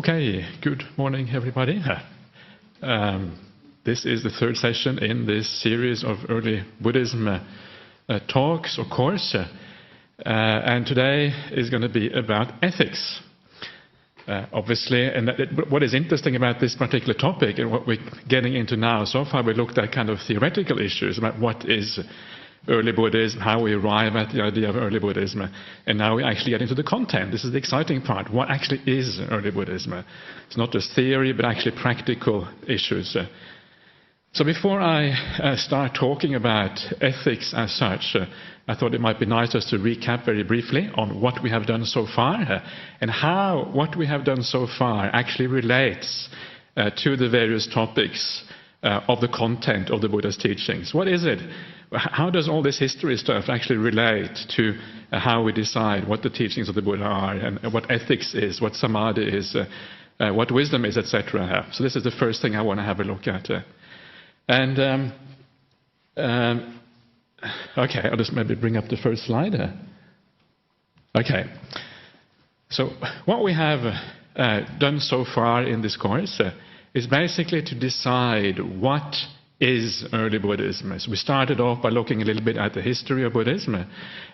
Okay, good morning everybody. This is the third session in this series of early Buddhism talks or course, and today is going to be about ethics. Obviously, and what is interesting about this particular topic and what we're getting into now, so far we looked at kind of theoretical issues about what is early Buddhism, how we arrive at the idea of early Buddhism, and now we actually get into the content. This is the exciting part. What actually is early Buddhism? It's not just theory, but actually practical issues. So before I start talking about ethics as such, I thought it might be nice just to recap very briefly on what we have done so far and how what we have done so far actually relates to the various topics of the content of the Buddha's teachings. What is it? How does all this history stuff actually relate to how we decide what the teachings of the Buddha are and what ethics is, what samadhi is, what wisdom is, etc. So this is the first thing I want to have a look at. Okay, I'll just maybe bring up the first slide. Okay, so what we have done so far in this course is basically to decide what is early Buddhism. So we started off by looking a little bit at the history of Buddhism,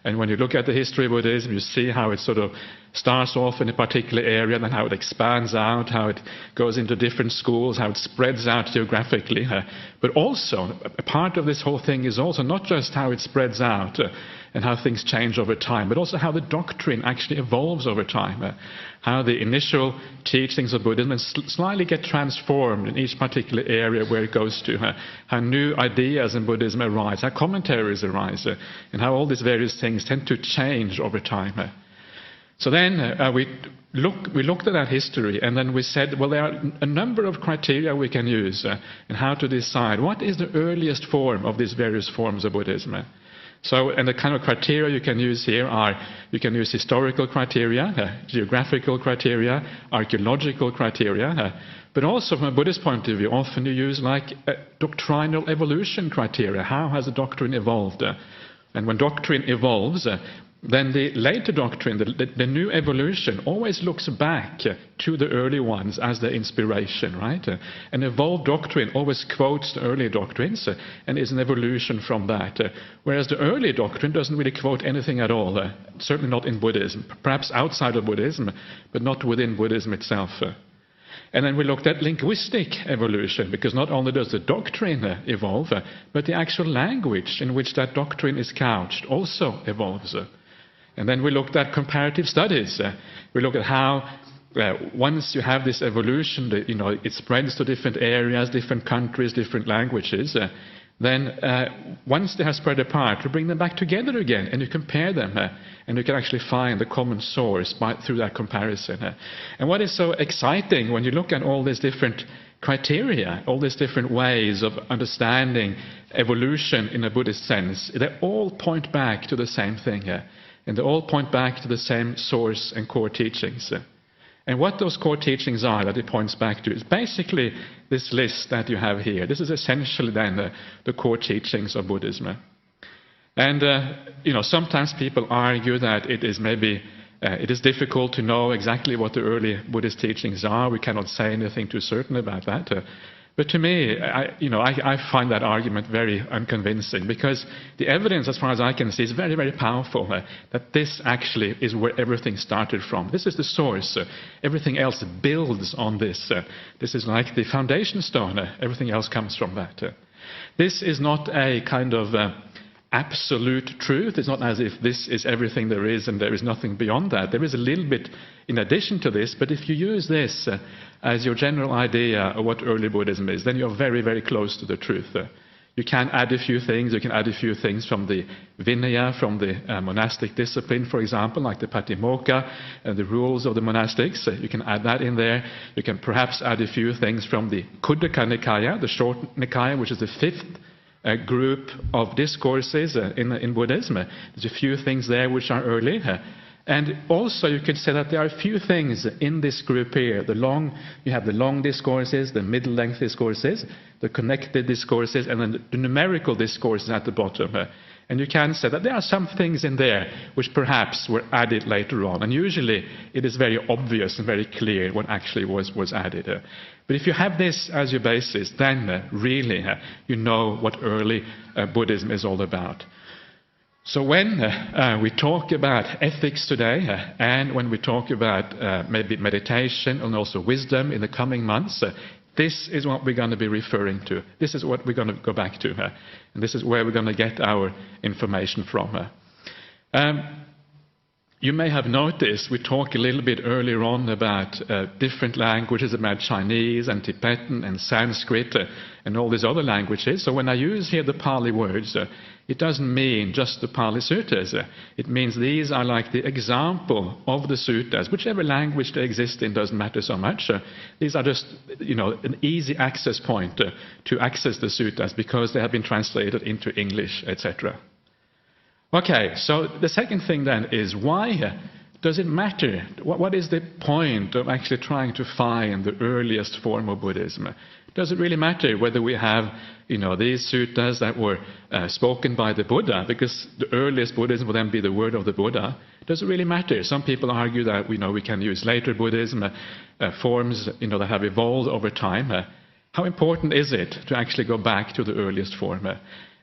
and when you look at the history of Buddhism, you see how it sort of starts off in a particular area, then how it expands out, how it goes into different schools, how it spreads out geographically. But also, a part of this whole thing is also not just how it spreads out and how things change over time, but also how the doctrine actually evolves over time, how the initial teachings of Buddhism slightly get transformed in each particular area where it goes to, how new ideas in Buddhism arise, how commentaries arise, and how all these various things tend to change over time. So then we looked at that history, and then we said, well, there are a number of criteria we can use in how to decide what is the earliest form of these various forms of Buddhism. So, and the kind of criteria you can use here are, you can use historical criteria, geographical criteria, archaeological criteria, but also from a Buddhist point of view, often you use like doctrinal evolution criteria. How has the doctrine evolved? And when doctrine evolves, then the later doctrine, the new evolution, always looks back to the early ones as the inspiration, right? An evolved doctrine always quotes the early doctrines and is an evolution from that. Whereas the early doctrine doesn't really quote anything at all, certainly not in Buddhism, perhaps outside of Buddhism, but not within Buddhism itself. And then we looked at linguistic evolution, because not only does the doctrine evolve, but the actual language in which that doctrine is couched also evolves. And then we looked at comparative studies. We looked at how once you have this evolution, it spreads to different areas, different countries, different languages. Then once they have spread apart, you bring them back together again, and you compare them, and you can actually find the common source through that comparison. And what is so exciting when you look at all these different criteria, all these different ways of understanding evolution in a Buddhist sense, they all point back to the same thing. And they all point back to the same source and core teachings. And what those core teachings are that it points back to is basically this list that you have here. This is essentially then the core teachings of Buddhism. And, sometimes people argue that it is difficult to know exactly what the early Buddhist teachings are. We cannot say anything too certain about that. But to me, I find that argument very unconvincing, because the evidence, as far as I can see, is very, very powerful, that this actually is where everything started from. This is the source. Everything else builds on this. This is like the foundation stone. Everything else comes from that. This is not a kind of absolute truth. It's not as if this is everything there is and there is nothing beyond that. There is a little bit in addition to this, but if you use this as your general idea of what early Buddhism is, then you're very, very close to the truth. You can add a few things. You can add a few things from the Vinaya, from the monastic discipline, for example, like the Patimokkha and the rules of the monastics. You can add that in there. You can perhaps add a few things from the Khuddaka Nikaya, the short Nikaya, which is the fifth group of discourses in Buddhism. There's a few things there which are early. And also you could say that there are a few things in this group here. You have the long discourses, the middle-length discourses, the connected discourses, and then the numerical discourses at the bottom. And you can say that there are some things in there which perhaps were added later on. And usually it is very obvious and very clear what actually was added. But if you have this as your basis, then really you know what early Buddhism is all about. So when we talk about ethics today, and when we talk about maybe meditation and also wisdom in the coming months, this is what we're going to be referring to. This is what we're going to go back to. And this is where we're going to get our information from. You may have noticed we talked a little bit earlier on about different languages, about Chinese and Tibetan and Sanskrit and all these other languages. So when I use here the Pali words, it doesn't mean just the Pali suttas. It means these are like the example of the suttas. Whichever language they exist in doesn't matter so much. These are just, an easy access point to access the suttas because they have been translated into English, etc. Okay, so the second thing then is, why does it matter? What is the point of actually trying to find the earliest form of Buddhism? Does it really matter whether we have, these suttas that were spoken by the Buddha, because the earliest Buddhism will then be the word of the Buddha? Does it really matter? Some people argue that, we can use later Buddhism, forms, that have evolved over time. How important is it to actually go back to the earliest form?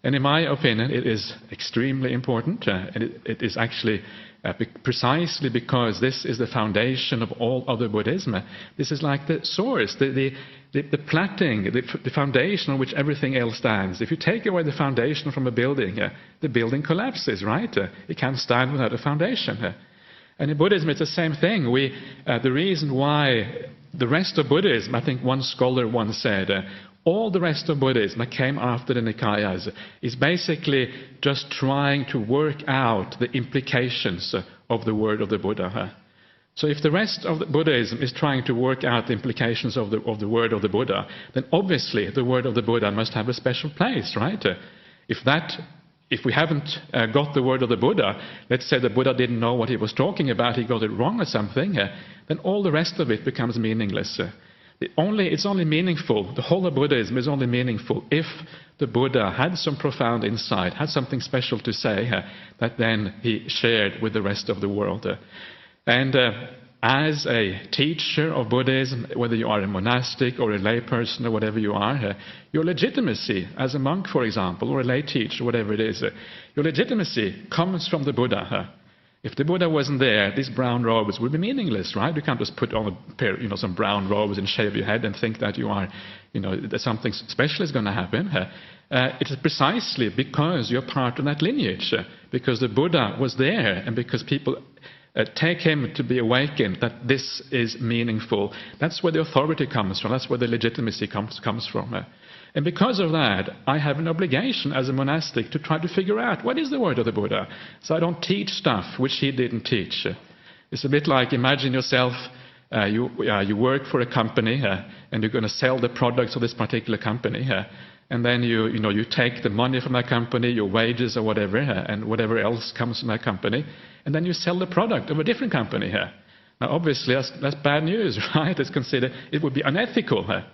And in my opinion, it is extremely important, and it is actually precisely because this is the foundation of all other Buddhism. This is like the source, the platting, the foundation on which everything else stands. If you take away the foundation from a building, the building collapses, right? It can't stand without a foundation. And in Buddhism, it's the same thing. The reason why the rest of Buddhism, I think one scholar once said, all the rest of Buddhism that came after the Nikayas is basically just trying to work out the implications of the word of the Buddha. So if the rest of Buddhism is trying to work out the implications of the word of the Buddha, then obviously the word of the Buddha must have a special place, right? If we haven't got the word of the Buddha, let's say the Buddha didn't know what he was talking about, he got it wrong or something, then all the rest of it becomes meaningless. It's only meaningful, the whole of Buddhism is only meaningful if the Buddha had some profound insight, had something special to say that then he shared with the rest of the world. And as a teacher of Buddhism, whether you are a monastic or a layperson or whatever you are, your legitimacy as a monk, for example, or a lay teacher, whatever it is, your legitimacy comes from the Buddha. If the Buddha wasn't there, these brown robes would be meaningless, right? You can't just put on a pair, some brown robes and shave your head and think that you are, that something special is going to happen. It is precisely because you're part of that lineage, because the Buddha was there, and because people take him to be awakened that this is meaningful. That's where the authority comes from. That's where the legitimacy comes from. And because of that, I have an obligation as a monastic to try to figure out what is the word of the Buddha. So I don't teach stuff which he didn't teach. It's a bit like, imagine yourself, you work for a company and you're going to sell the products of this particular company. And then you take the money from that company, your wages or whatever, and whatever else comes from that company, and then you sell the product of a different company. Now obviously that's bad news, right? It's considered, it would be unethical.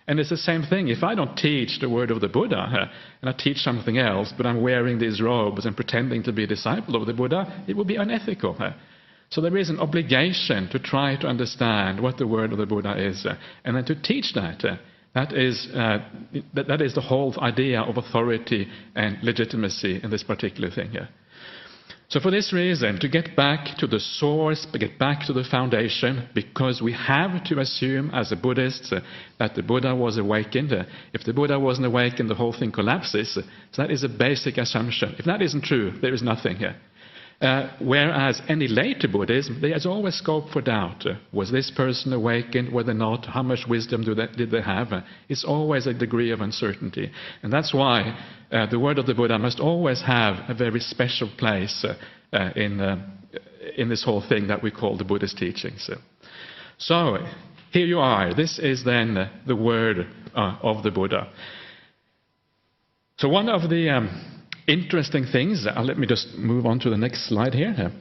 And it's the same thing. If I don't teach the word of the Buddha, and I teach something else, but I'm wearing these robes and pretending to be a disciple of the Buddha, it would be unethical. So there is an obligation to try to understand what the word of the Buddha is, and then to teach that. That is the whole idea of authority and legitimacy in this particular thing here. So for this reason, to get back to the source, to get back to the foundation, because we have to assume as a Buddhist that the Buddha was awakened. If the Buddha wasn't awakened, the whole thing collapses. So that is a basic assumption. If that isn't true, there is nothing here. Whereas any later Buddhism, there is always scope for doubt. Was this person awakened, whether not? How much wisdom did they have? It's always a degree of uncertainty. And that's why the word of the Buddha must always have a very special place in this whole thing that we call the Buddhist teachings. So, here you are. This is then the word of the Buddha. So one of the interesting things, let me just move on to the next slide here.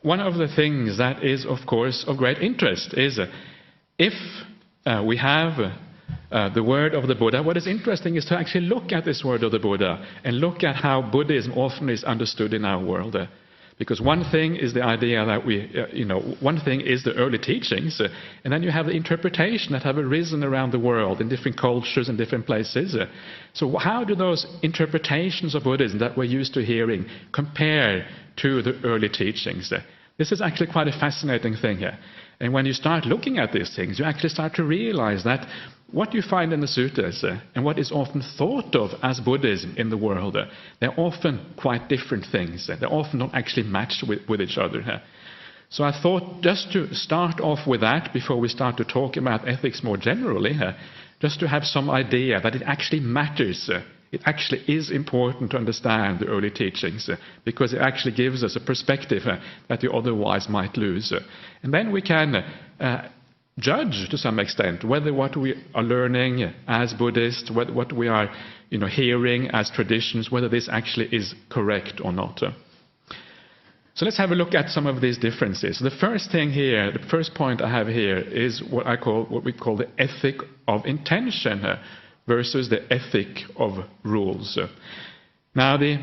One of the things that is, of course, of great interest is if we have the word of the Buddha, what is interesting is to actually look at this word of the Buddha and look at how Buddhism often is understood in our world. Because one thing is the idea that one thing is the early teachings, and then you have the interpretation that have arisen around the world in different cultures and different places. So how do those interpretations of Buddhism that we're used to hearing compare to the early teachings? This is actually quite a fascinating thing here. And when you start looking at these things, you actually start to realize that what you find in the suttas and what is often thought of as Buddhism in the world, they're often quite different things. They often don't actually match with each other. So I thought just to start off with that before we start to talk about ethics more generally, just to have some idea that it actually matters. It actually is important to understand the early teachings because it actually gives us a perspective that you otherwise might lose. And then we can judge to some extent whether what we are learning as Buddhists, whether what we are hearing as traditions, whether this actually is correct or not. So let's have a look at some of these differences. The first thing here, the first point I have here is what we call the ethic of intention versus the ethic of rules. Now the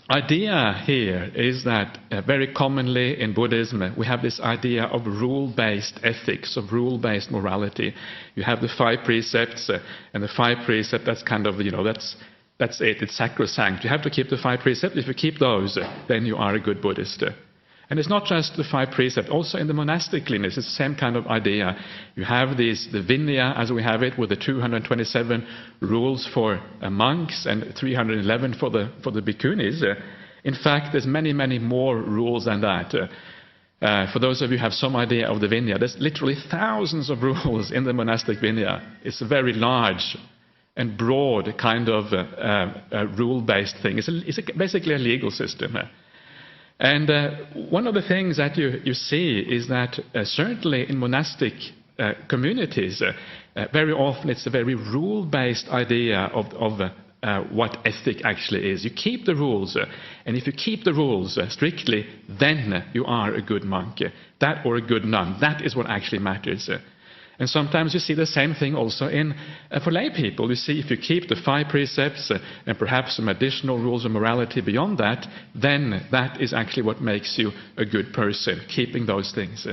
idea here is that very commonly in Buddhism we have this idea of rule-based ethics, of rule-based morality. You have the 5 precepts, and the 5 precepts, that's kind of, that's it, it's sacrosanct. You have to keep the 5 precepts. If you keep those, then you are a good Buddhist. And it's not just the 5 precepts, also in the monastic lineage, it's the same kind of idea. You have the Vinaya, as we have it, with the 227 rules for monks and 311 for the bhikkhunis. In fact, there's many, many more rules than that. For those of you who have some idea of the Vinaya, there's literally thousands of rules in the monastic Vinaya. It's a very large and broad kind of rule-based thing. It's basically a legal system. And one of the things that you see is that certainly in monastic communities, very often it's a very rule-based idea of what ethic actually is. You keep the rules, and if you keep the rules strictly, then you are a good monk, that or a good nun. That is what actually matters. And sometimes you see the same thing also for lay people. You see, if you keep the 5 precepts and perhaps some additional rules of morality beyond that, then that is actually what makes you a good person, keeping those things.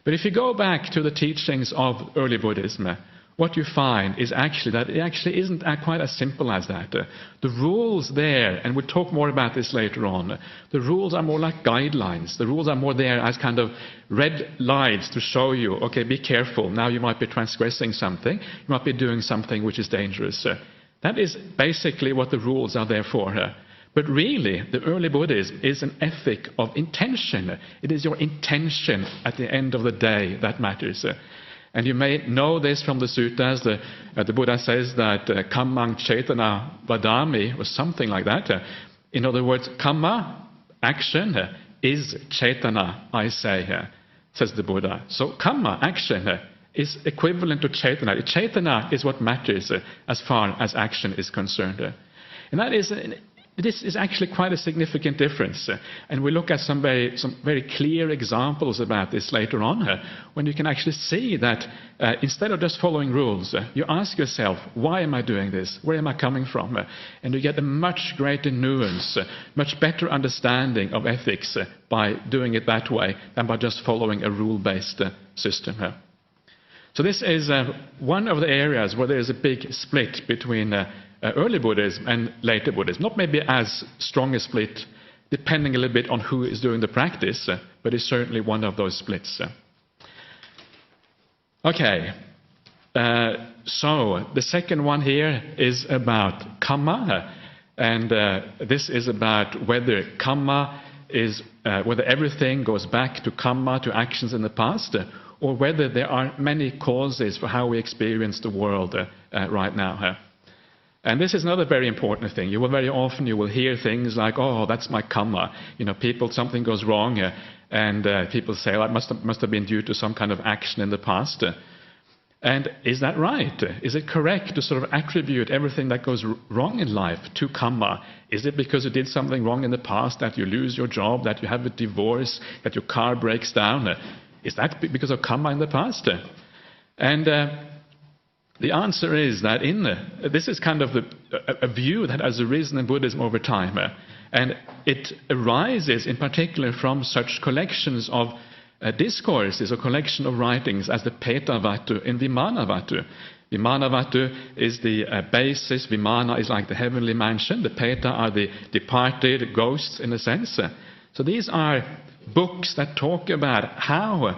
But if you go back to the teachings of early Buddhism, what you find is actually that it actually isn't quite as simple as that. The rules there, and we'll talk more about this later on, the rules are more like guidelines. The rules are more there as kind of red lights to show you, okay, be careful, now you might be transgressing something, you might be doing something which is dangerous. That is basically what the rules are there for. But really, the early Buddhism is an ethic of intention. It is your intention at the end of the day that matters. And you may know this from the suttas. The Buddha says that kammang cetana vadami, or something like that. In other words, kamma, action, is cetana, I say, says the Buddha. So kamma, action, is equivalent to cetana. Cetana is what matters as far as action is concerned. And this is actually quite a significant difference. And we'll look at some very clear examples about this later on, when you can actually see that instead of just following rules, you ask yourself, why am I doing this? Where am I coming from? And you get a much greater nuance, much better understanding of ethics by doing it that way than by just following a rule-based system. So this is one of the areas where there is a big split between early Buddhism and later Buddhism. Not maybe as strong a split, depending a little bit on who is doing the practice, but it's certainly one of those splits. Okay, so the second one here is about kamma, and this is about whether kamma is, whether everything goes back to kamma, to actions in the past, or whether there are many causes for how we experience the world right now. And this is another very important thing. Very often you will hear things like, oh, that's my kamma. Something goes wrong, and people say, oh, it must have been due to some kind of action in the past. And is that right? Is it correct to sort of attribute everything that goes wrong in life to kamma? Is it because you did something wrong in the past that you lose your job, that you have a divorce, that your car breaks down? Is that because of kamma in the past? And The answer is that this is kind of a view that has arisen in Buddhism over time, and it arises in particular from such collections of discourses or collection of writings as the Petavatu and Vimanavatu. Vimanavatu is the basis. Vimana is like the heavenly mansion. The Peta are the departed ghosts, in a sense. So these are books that talk about how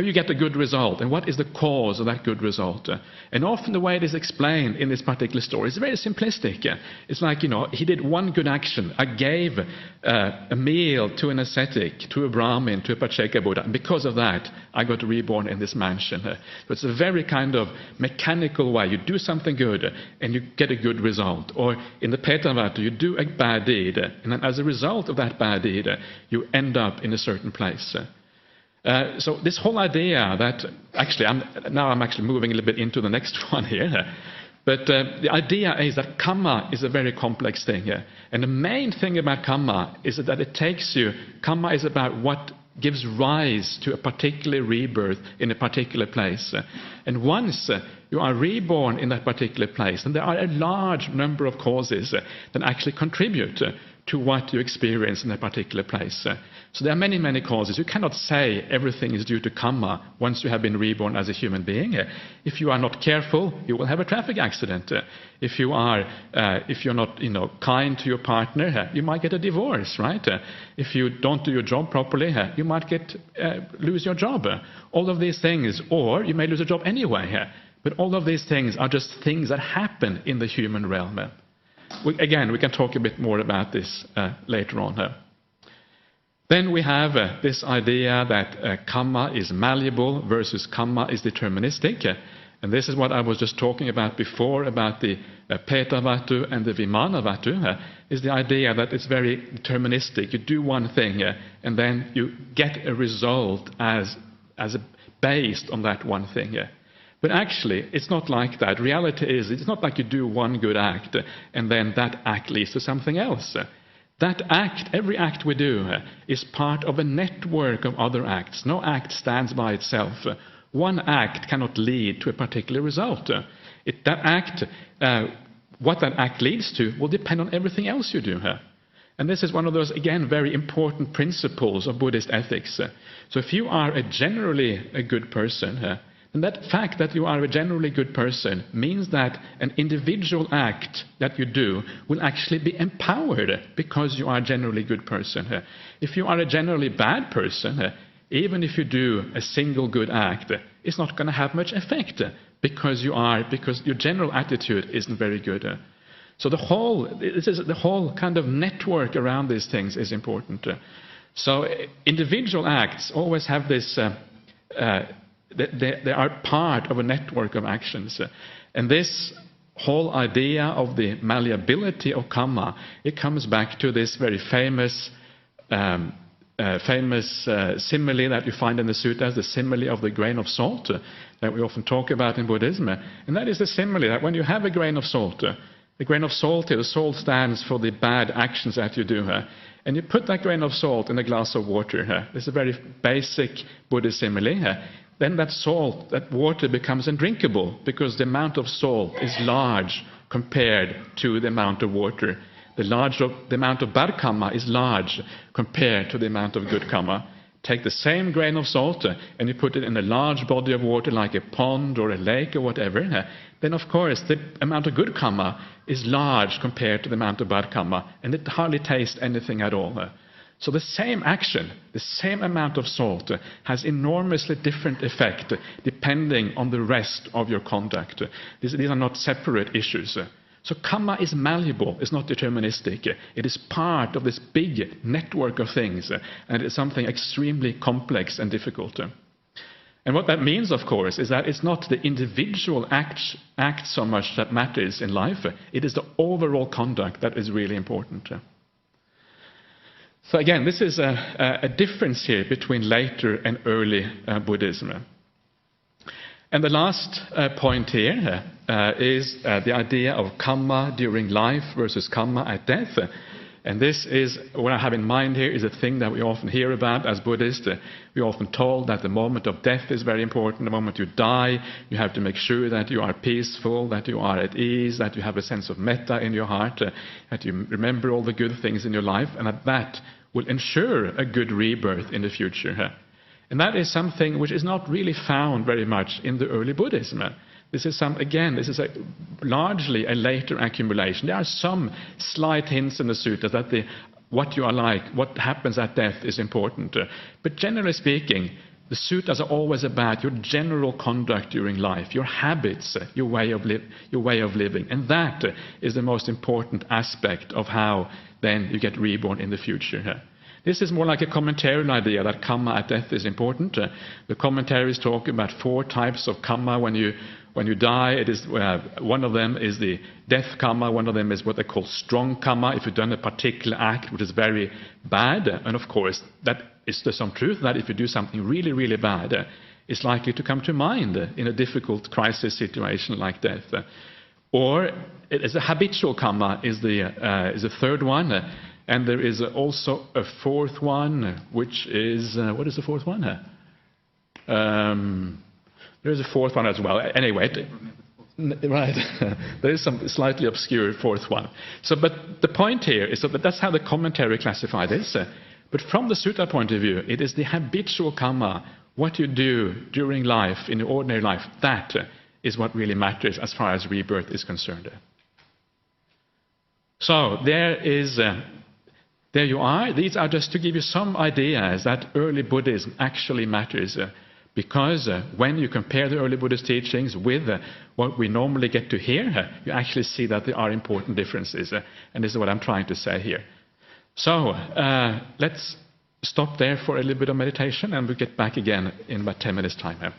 you get a good result and what is the cause of that good result. And often the way it is explained in this particular story is very simplistic. It's like, he did one good action. I gave a meal to an ascetic, to a Brahmin, to a Pacheka Buddha. And because of that, I got reborn in this mansion. So it's a very kind of mechanical way. You do something good and you get a good result. Or in the Petavatu, you do a bad deed. And then as a result of that bad deed, you end up in a certain place. So this whole idea that, actually, I'm actually moving a little bit into the next one here, but the idea is that karma is a very complex thing, and the main thing about karma is that karma is about what gives rise to a particular rebirth in a particular place. And once you are reborn in that particular place, then there are a large number of causes that actually contribute to what you experience in a particular place. So there are many, many causes. You cannot say everything is due to karma once you have been reborn as a human being. If you are not careful, you will have a traffic accident. If you're not kind to your partner, you might get a divorce, right? If you don't do your job properly, you might lose your job. All of these things, or you may lose a job anyway. But all of these things are just things that happen in the human realm. We can talk a bit more about this later on. Then we have this idea that karma is malleable versus karma is deterministic. And this is what I was just talking about before, about the Petavatu and the Vimanavatu, is the idea that it's very deterministic. You do one thing, and then you get a result based on that one thing. But actually, it's not like that. Reality is, it's not like you do one good act, and then that act leads to something else. That act, every act we do, is part of a network of other acts. No act stands by itself. One act cannot lead to a particular result. What that act leads to will depend on everything else you do. And this is one of those, again, very important principles of Buddhist ethics. So if you are generally a good person, and that fact that you are a generally good person means that an individual act that you do will actually be empowered because you are a generally good person. If you are a generally bad person, even if you do a single good act, it's not going to have much effect because your general attitude isn't very good. So the whole kind of network around these things is important. So individual acts always have this. They are part of a network of actions. And this whole idea of the malleability of karma, it comes back to this very famous simile that you find in the suttas, the simile of the grain of salt that we often talk about in Buddhism. And that is the simile that when you have a grain of salt, the grain of salt here, the salt stands for the bad actions that you do. And you put that grain of salt in a glass of water. This is a very basic Buddhist simile. Then that water becomes undrinkable because the amount of salt is large compared to the amount of water. The amount of bad karma is large compared to the amount of good karma. Take the same grain of salt and you put it in a large body of water like a pond or a lake or whatever, then of course the amount of good karma is large compared to the amount of bad karma, and it hardly tastes anything at all. So the same action, the same amount of salt, has enormously different effect depending on the rest of your conduct. These are not separate issues. So karma is malleable, it's not deterministic. It is part of this big network of things, and it's something extremely complex and difficult. And what that means, of course, is that it's not the individual act so much that matters in life. It is the overall conduct that is really important. So again, this is a difference here between later and early Buddhism. And the last point here is the idea of karma during life versus karma at death. And this is, what I have in mind here, is a thing that we often hear about as Buddhists. We're often told that the moment of death is very important. The moment you die, you have to make sure that you are peaceful, that you are at ease, that you have a sense of metta in your heart, that you remember all the good things in your life, and that will ensure a good rebirth in the future. And that is something which is not really found very much in the early Buddhism. This is largely a later accumulation. There are some slight hints in the suttas that what you are like, what happens at death is important. But generally speaking, the suttas are always about your general conduct during life, your habits, your way of living. And that is the most important aspect of how then you get reborn in the future. This is more like a commentarial idea that karma at death is important. The commentaries talk about 4 types of karma when you die. It is one of them is the death karma. One of them is what they call strong karma, if you've done a particular act which is very bad. And of course, that is there's some truth that if you do something really, really bad, it's likely to come to mind in a difficult crisis situation like death. Or it is a habitual karma is the third one. And there is also a 4th one, which is what is the 4th one? There is a 4th one as well. Anyway, right, there is some slightly obscure 4th one. But the point here is that that's how the commentary classify this. But from the sutta point of view, it is the habitual karma, what you do during life, in the ordinary life, that is what really matters as far as rebirth is concerned. So there you are. These are just to give you some ideas that early Buddhism actually matters. Because when you compare the early Buddhist teachings with what we normally get to hear, you actually see that there are important differences. And this is what I'm trying to say here. So let's stop there for a little bit of meditation, and we'll get back again in about 10 minutes' time.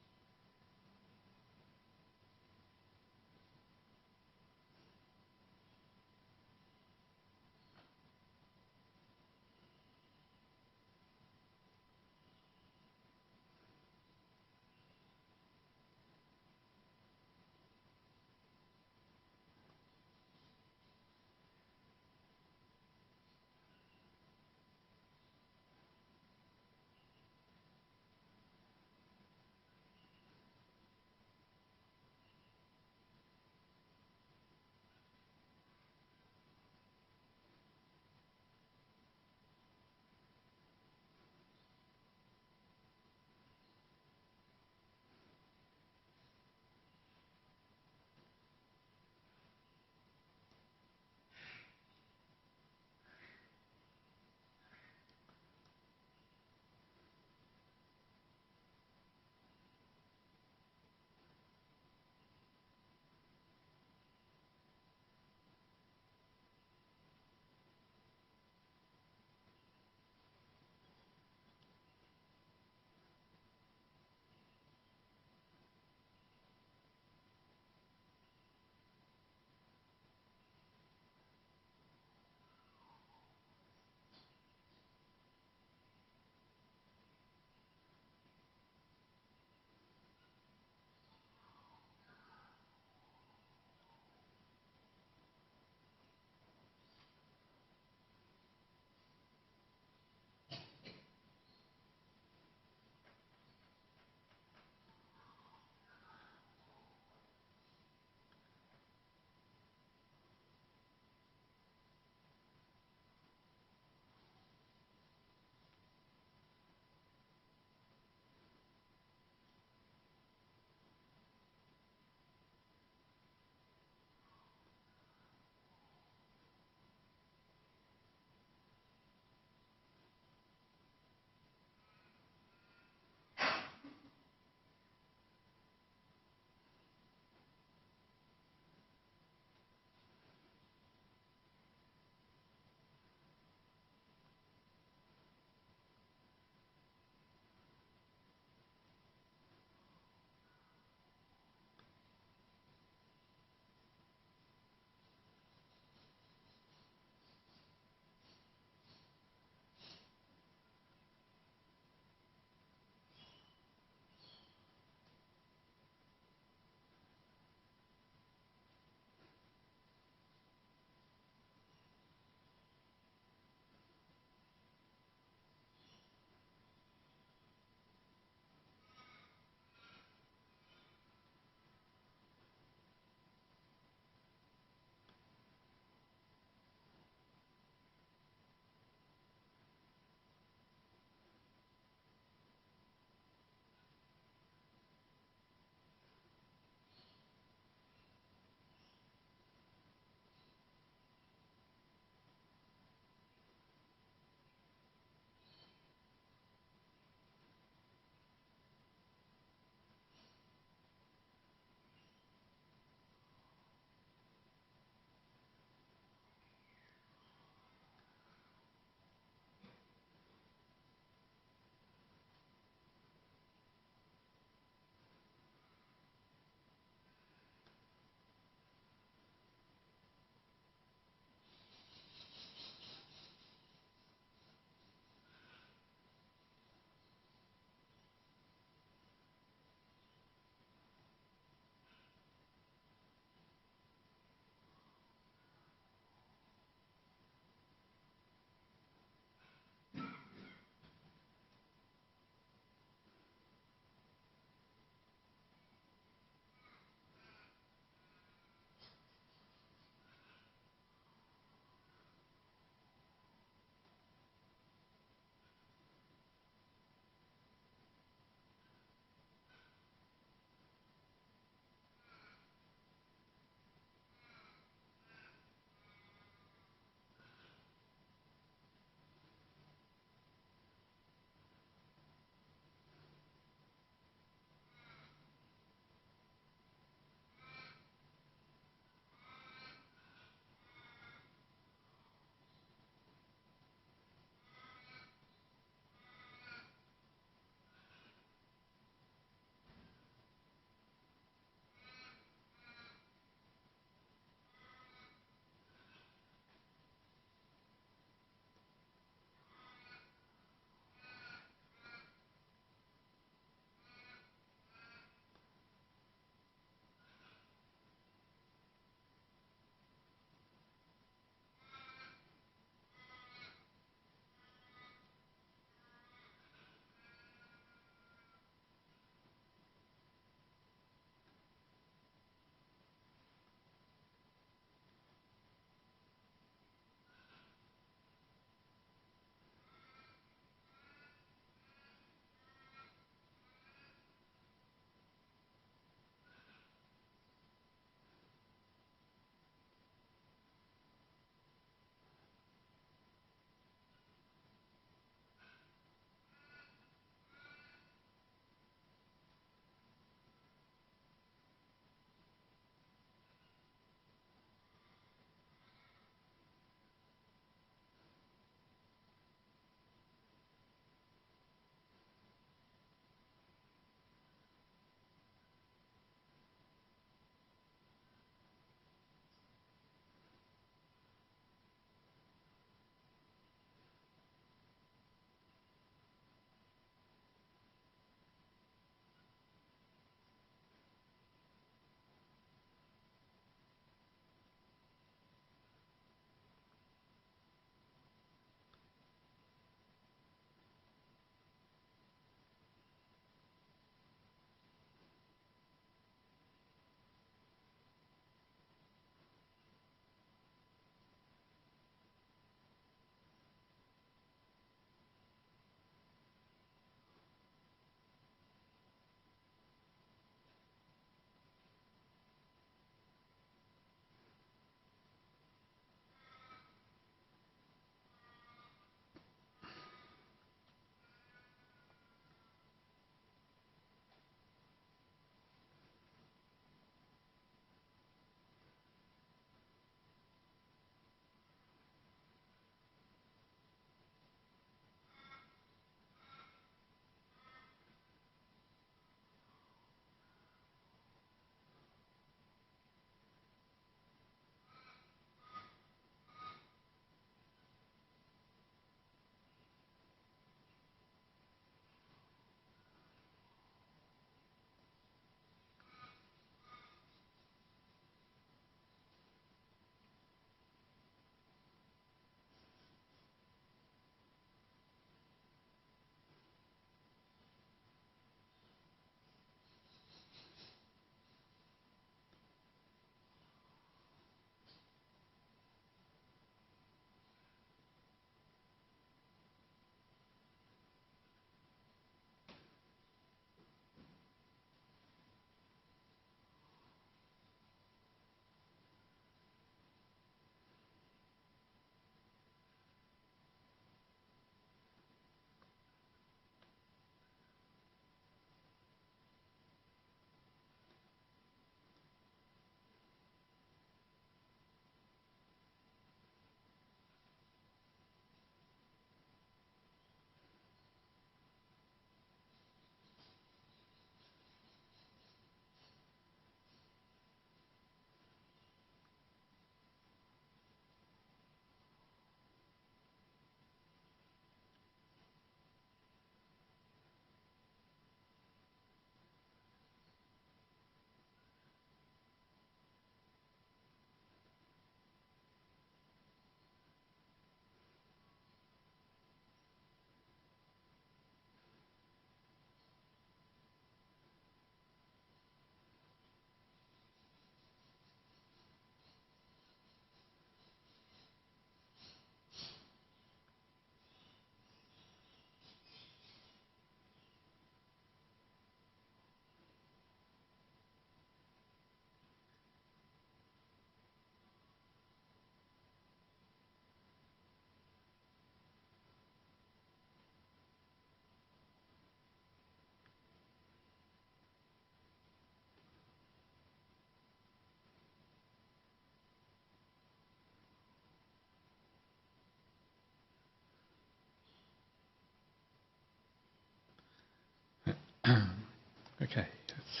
Okay, let's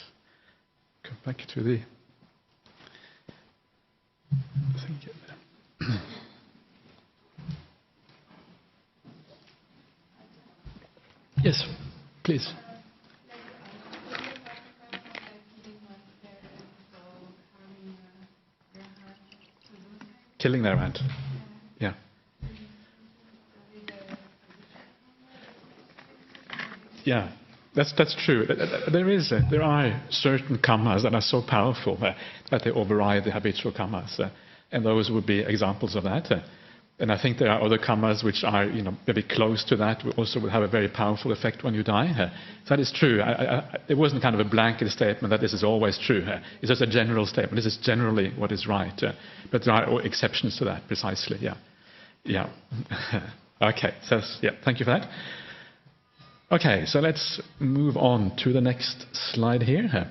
come back to the thing. Yes, please. Killing their ant. Yeah. Yeah, that's true. There are certain karmas that are so powerful that they override the habitual karmas, and those would be examples of that. And I think there are other karmas which are, maybe close to that, also will have a very powerful effect when you die. So that is true. It wasn't kind of a blanket statement that this is always true. It's just a general statement. This is generally what is right. But there are exceptions to that, precisely. Yeah. Yeah. Okay. So, yeah. Thank you for that. Okay. So let's move on to the next slide here.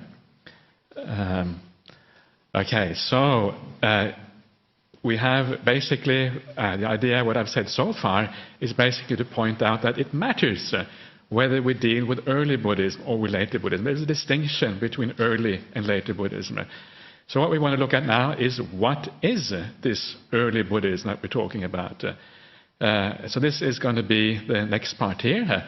Okay. So we have basically the idea, what I've said so far, is basically to point out that it matters whether we deal with early Buddhism or with later Buddhism. There's a distinction between early and later Buddhism. So what we want to look at now is what is this early Buddhism that we're talking about. So this is going to be the next part here.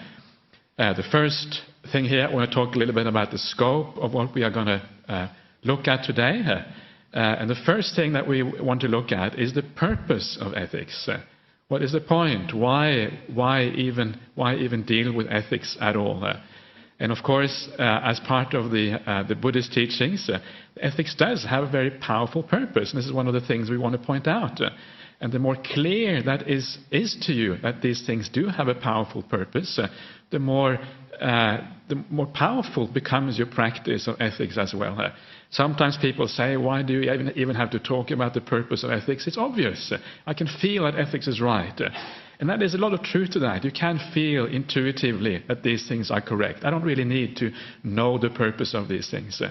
The first thing here, I want to talk a little bit about the scope of what we are going to look at today. And the first thing that we want to look at is the purpose of ethics. What is the point? Why even deal with ethics at all? And of course, as part of the Buddhist teachings, ethics does have a very powerful purpose. And this is one of the things we want to point out. And the more clear that is to you that these things do have a powerful purpose, the more powerful becomes your practice of ethics as well. Sometimes people say, why do you even have to talk about the purpose of ethics? It's obvious. I can feel that ethics is right. And that is a lot of truth to that. You can feel intuitively that these things are correct. I don't really need to know the purpose of these things.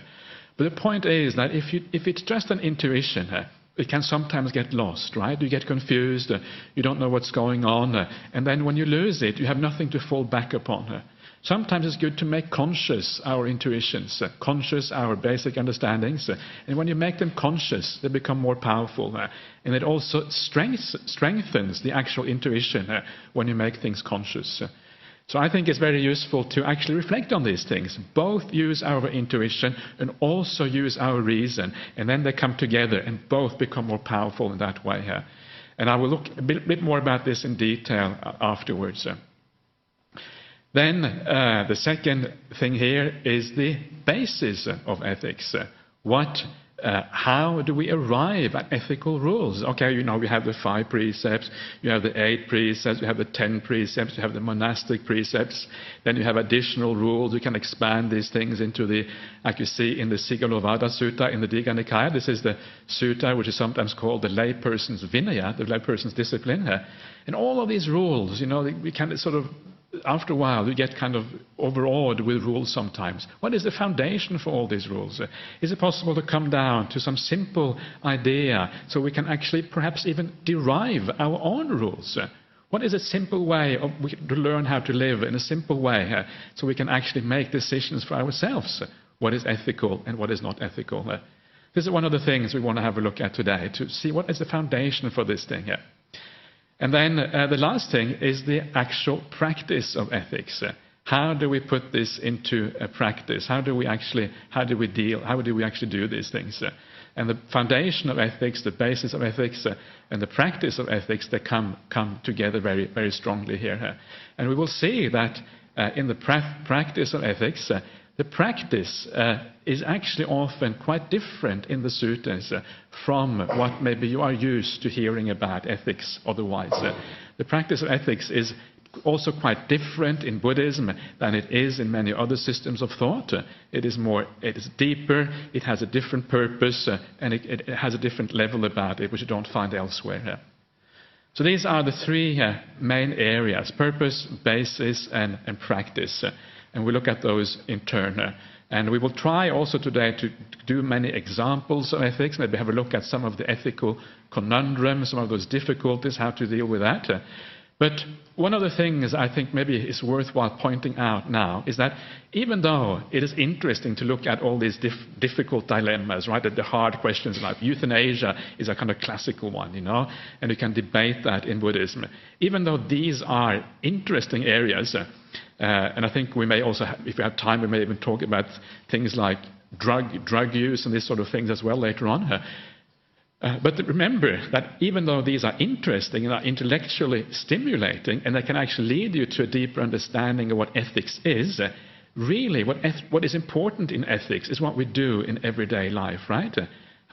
But the point is that if it's just an intuition, it can sometimes get lost, right? You get confused, you don't know what's going on, and then when you lose it, you have nothing to fall back upon. Sometimes it's good to make conscious our intuitions, conscious our basic understandings, and when you make them conscious, they become more powerful, and it also strengthens the actual intuition when you make things conscious. So I think it's very useful to actually reflect on these things, both use our intuition and also use our reason, and then they come together and both become more powerful in that way. And I will look a bit more about this in detail afterwards. Then the second thing here is the basis of ethics. How do we arrive at ethical rules? Okay, we have the 5 precepts, you have the 8 precepts, you have the 10 precepts, you have the monastic precepts, then you have additional rules. You can expand these things into like you see in the Sigalovada Sutta in the Digha Nikaya. This is the sutta which is sometimes called the layperson's Vinaya, the layperson's discipline. And all of these rules, we can sort of, after a while, you get kind of overawed with rules sometimes. What is the foundation for all these rules? Is it possible to come down to some simple idea so we can actually perhaps even derive our own rules? What is a simple way to learn how to live in a simple way so we can actually make decisions for ourselves? What is ethical and what is not ethical? This is one of the things we want to have a look at today, to see what is the foundation for this thing. And then the last thing is the actual practice of ethics. How do we put this into a practice? How do we actually do these things? And the foundation of ethics, the basis of ethics, and the practice of ethics, they come together very, very strongly here. And we will see that in the practice of ethics, the practice is actually often quite different in the suttas from what maybe you are used to hearing about ethics otherwise. The practice of ethics is also quite different in Buddhism than it is in many other systems of thought. It is deeper, it has a different purpose, and it has a different level about it, which you don't find elsewhere. So these are the 3 main areas: purpose, basis, and practice. And we look at those in turn. And we will try also today to do many examples of ethics, maybe have a look at some of the ethical conundrums, some of those difficulties, how to deal with that. But one of the things I think maybe is worthwhile pointing out now is that even though it is interesting to look at all these difficult dilemmas, right, the hard questions like euthanasia is a kind of classical one, and we can debate that in Buddhism. Even though these are interesting areas, and I think we may also, if we have time, we may even talk about things like drug use and these sort of things as well later on. But remember that even though these are interesting and are intellectually stimulating, and they can actually lead you to a deeper understanding of what ethics is, really what is important in ethics is what we do in everyday life, right?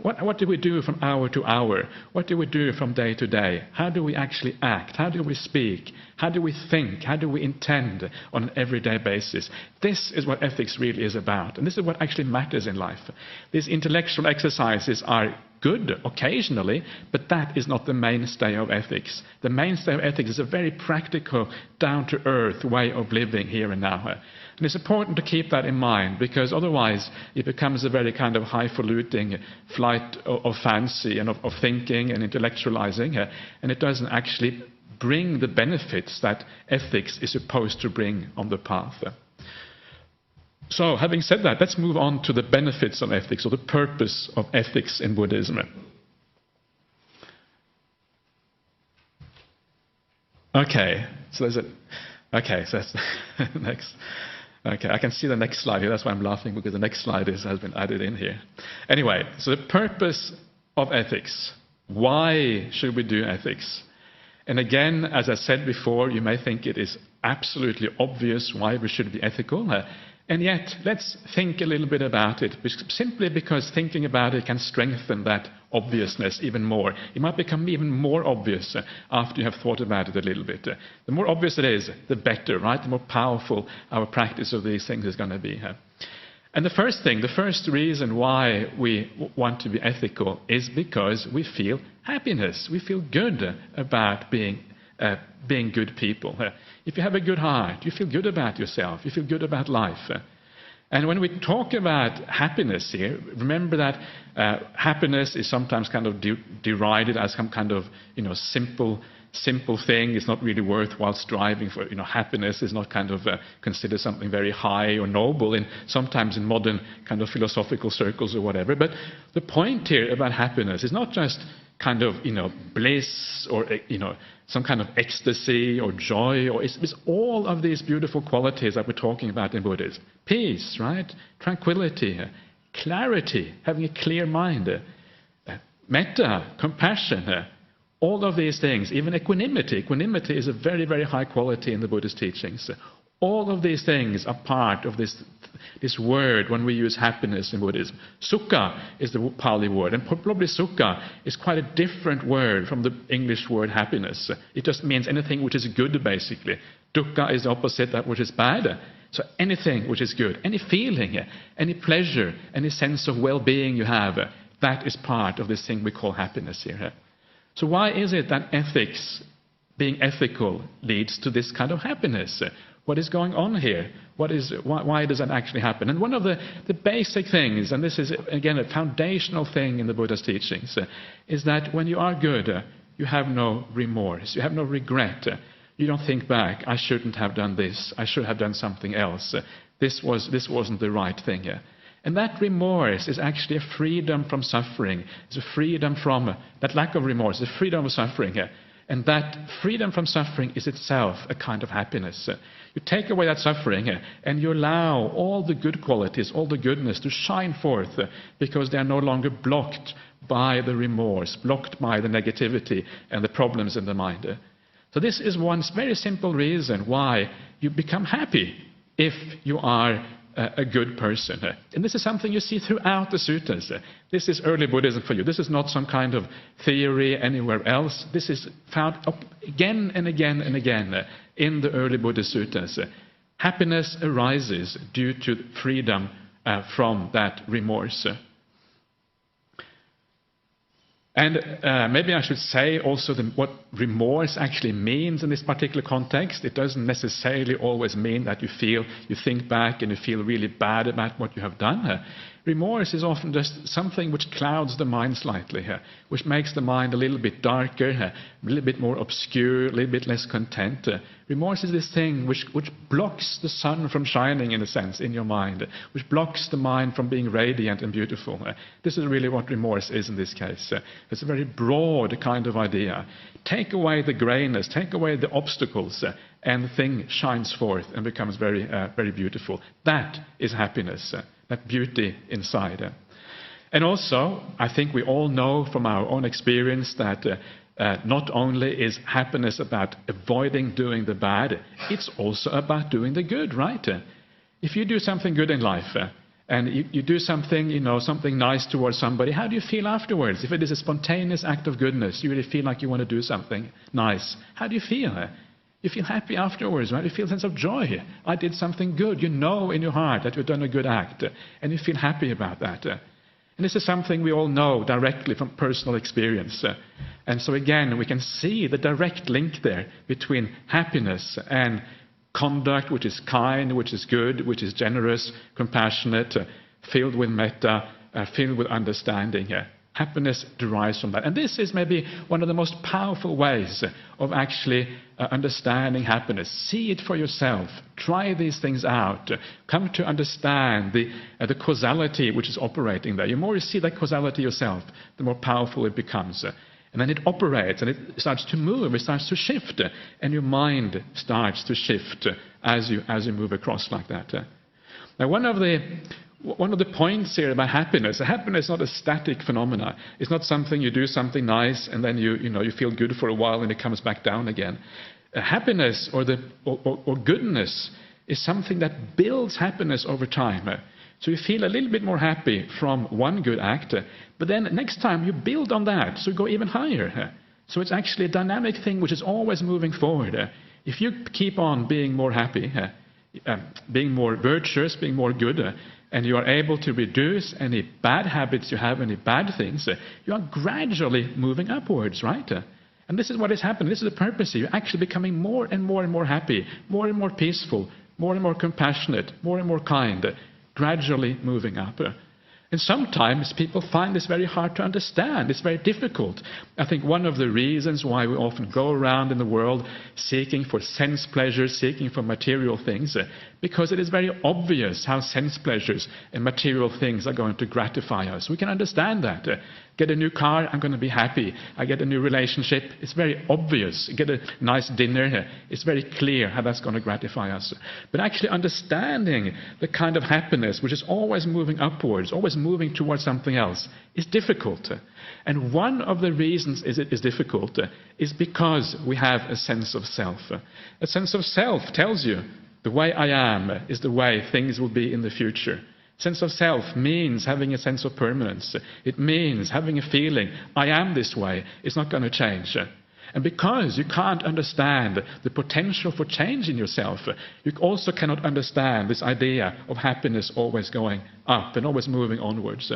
What do we do from hour to hour? What do we do from day to day? How do we actually act? How do we speak? How do we think? How do we intend on an everyday basis? This is what ethics really is about, and this is what actually matters in life. These intellectual exercises are good occasionally, but that is not the mainstay of ethics. The mainstay of ethics is a very practical, down-to-earth way of living here and now. And it's important to keep that in mind, because otherwise it becomes a very kind of highfalutin flight of fancy and of thinking and intellectualizing, and it doesn't actually bring the benefits that ethics is supposed to bring on the path. So, having said that, let's move on to the benefits of ethics, or the purpose of ethics in Buddhism. Okay, so that's next. Okay, I can see the next slide here. That's why I'm laughing, because the next slide has been added in here. Anyway, so the purpose of ethics. Why should we do ethics? And again, as I said before, you may think it is absolutely obvious why we should be ethical. And yet, let's think a little bit about it, simply because thinking about it can strengthen that obviousness even more. It might become even more obvious after you have thought about it a little bit. The more obvious it is, the better, right? The more powerful our practice of these things is going to be. And the first reason why we want to be ethical is because we feel happiness. We feel good about being good people. If you have a good heart, you feel good about yourself, you feel good about life. And when we talk about happiness here, remember that happiness is sometimes kind of derided as some kind of simple thing. It's not really worthwhile striving for. Happiness is not kind of considered something very high or noble, sometimes in modern kind of philosophical circles or whatever. But the point here about happiness is not just kind of bliss or some kind of ecstasy or joy, or it's all of these beautiful qualities that we're talking about in Buddhism. Peace, right? Tranquility, clarity, having a clear mind, metta, compassion, all of these things, even equanimity. Equanimity is a very, very high quality in the Buddhist teachings. All of these things are part of this word when we use happiness in Buddhism. Sukha is the Pali word, and probably sukha is quite a different word from the English word happiness. It just means anything which is good, basically. Dukkha is the opposite, that which is bad. So anything which is good, any feeling, any pleasure, any sense of well-being you have, that is part of this thing we call happiness here. So why is it that ethics, being ethical, leads to this kind of happiness? What is going on here? Why does that actually happen? And one of the basic things, and this is again a foundational thing in the Buddha's teachings, is that when you are good, you have no remorse, you have no regret. You don't think back, I shouldn't have done this, I should have done something else. This wasn't the right thing. And that remorse is actually a freedom from suffering. It's a freedom from that lack of remorse, a freedom of suffering. And that freedom from suffering is itself a kind of happiness. You take away that suffering and you allow all the good qualities, all the goodness to shine forth because they are no longer blocked by the remorse, blocked by the negativity and the problems in the mind. So this is one very simple reason why you become happy if you are a good person. And this is something you see throughout the suttas. This is early Buddhism for you. This is not some kind of theory anywhere else. This is found up again and again and again in the early Buddhist suttas. Happiness arises due to freedom from that remorse. And maybe I should say also what remorse actually means in this particular context. It doesn't necessarily always mean that you think back and you feel really bad about what you have done. Remorse is often just something which clouds the mind slightly, which makes the mind a little bit darker, a little bit more obscure, a little bit less content. Remorse is this thing which blocks the sun from shining, in a sense, in your mind, which blocks the mind from being radiant and beautiful. This is really what remorse is in this case. It's a very broad kind of idea. Take away the grayness, take away the obstacles, and the thing shines forth and becomes very, very beautiful. That is happiness. That beauty inside. And also, I think we all know from our own experience that not only is happiness about avoiding doing the bad, it's also about doing the good, right? If you do something good in life, and you do something, something nice towards somebody, how do you feel afterwards? If it is a spontaneous act of goodness, you really feel like you want to do something nice, how do you feel? You feel happy afterwards, right? You feel a sense of joy. I did something good. You know in your heart that you've done a good act, and you feel happy about that. And this is something we all know directly from personal experience. And so again, we can see the direct link there between happiness and conduct which is kind, which is good, which is generous, compassionate, filled with metta, filled with understanding. Happiness derives from that. And this is maybe one of the most powerful ways of actually understanding happiness. See it for yourself. Try these things out. Come to understand the causality which is operating there. The more you see that causality yourself, the more powerful it becomes. And then it operates, and it starts to move, it starts to shift, and your mind starts to shift as you move across like that. Now, one of the points here about happiness is not a static phenomena. It's not something you do something nice and then you feel good for a while and it comes back down again. Happiness or goodness is something that builds happiness over time. So you feel a little bit more happy from one good act, but then next time you build on that, so you go even higher. So it's actually a dynamic thing which is always moving forward. If you keep on being more happy, being more virtuous, being more good, and you are able to reduce any bad habits you have, any bad things, you are gradually moving upwards, right? And this is what is happening. This is the purpose here. You're actually becoming more and more happy, more and more peaceful, more and more compassionate, more and more kind, gradually moving up. And sometimes people find this very hard to understand. It's very difficult. I think one of the reasons why we often go around in the world seeking for sense pleasures, seeking for material things, because it is very obvious how sense pleasures and material things are going to gratify us. We can understand that. Get a new car, I'm going to be happy. I get a new relationship, it's very obvious. Get a nice dinner, it's very clear how that's going to gratify us. But actually understanding the kind of happiness which is always moving upwards, always moving towards something else, is difficult. And one of the reasons it is difficult is because we have a sense of self. A sense of self tells you the way I am is the way things will be in the future. Sense of self means having a sense of permanence. It means having a feeling, I am this way, it's not going to change. And because you can't understand the potential for change in yourself, you also cannot understand this idea of happiness always going up and always moving onwards.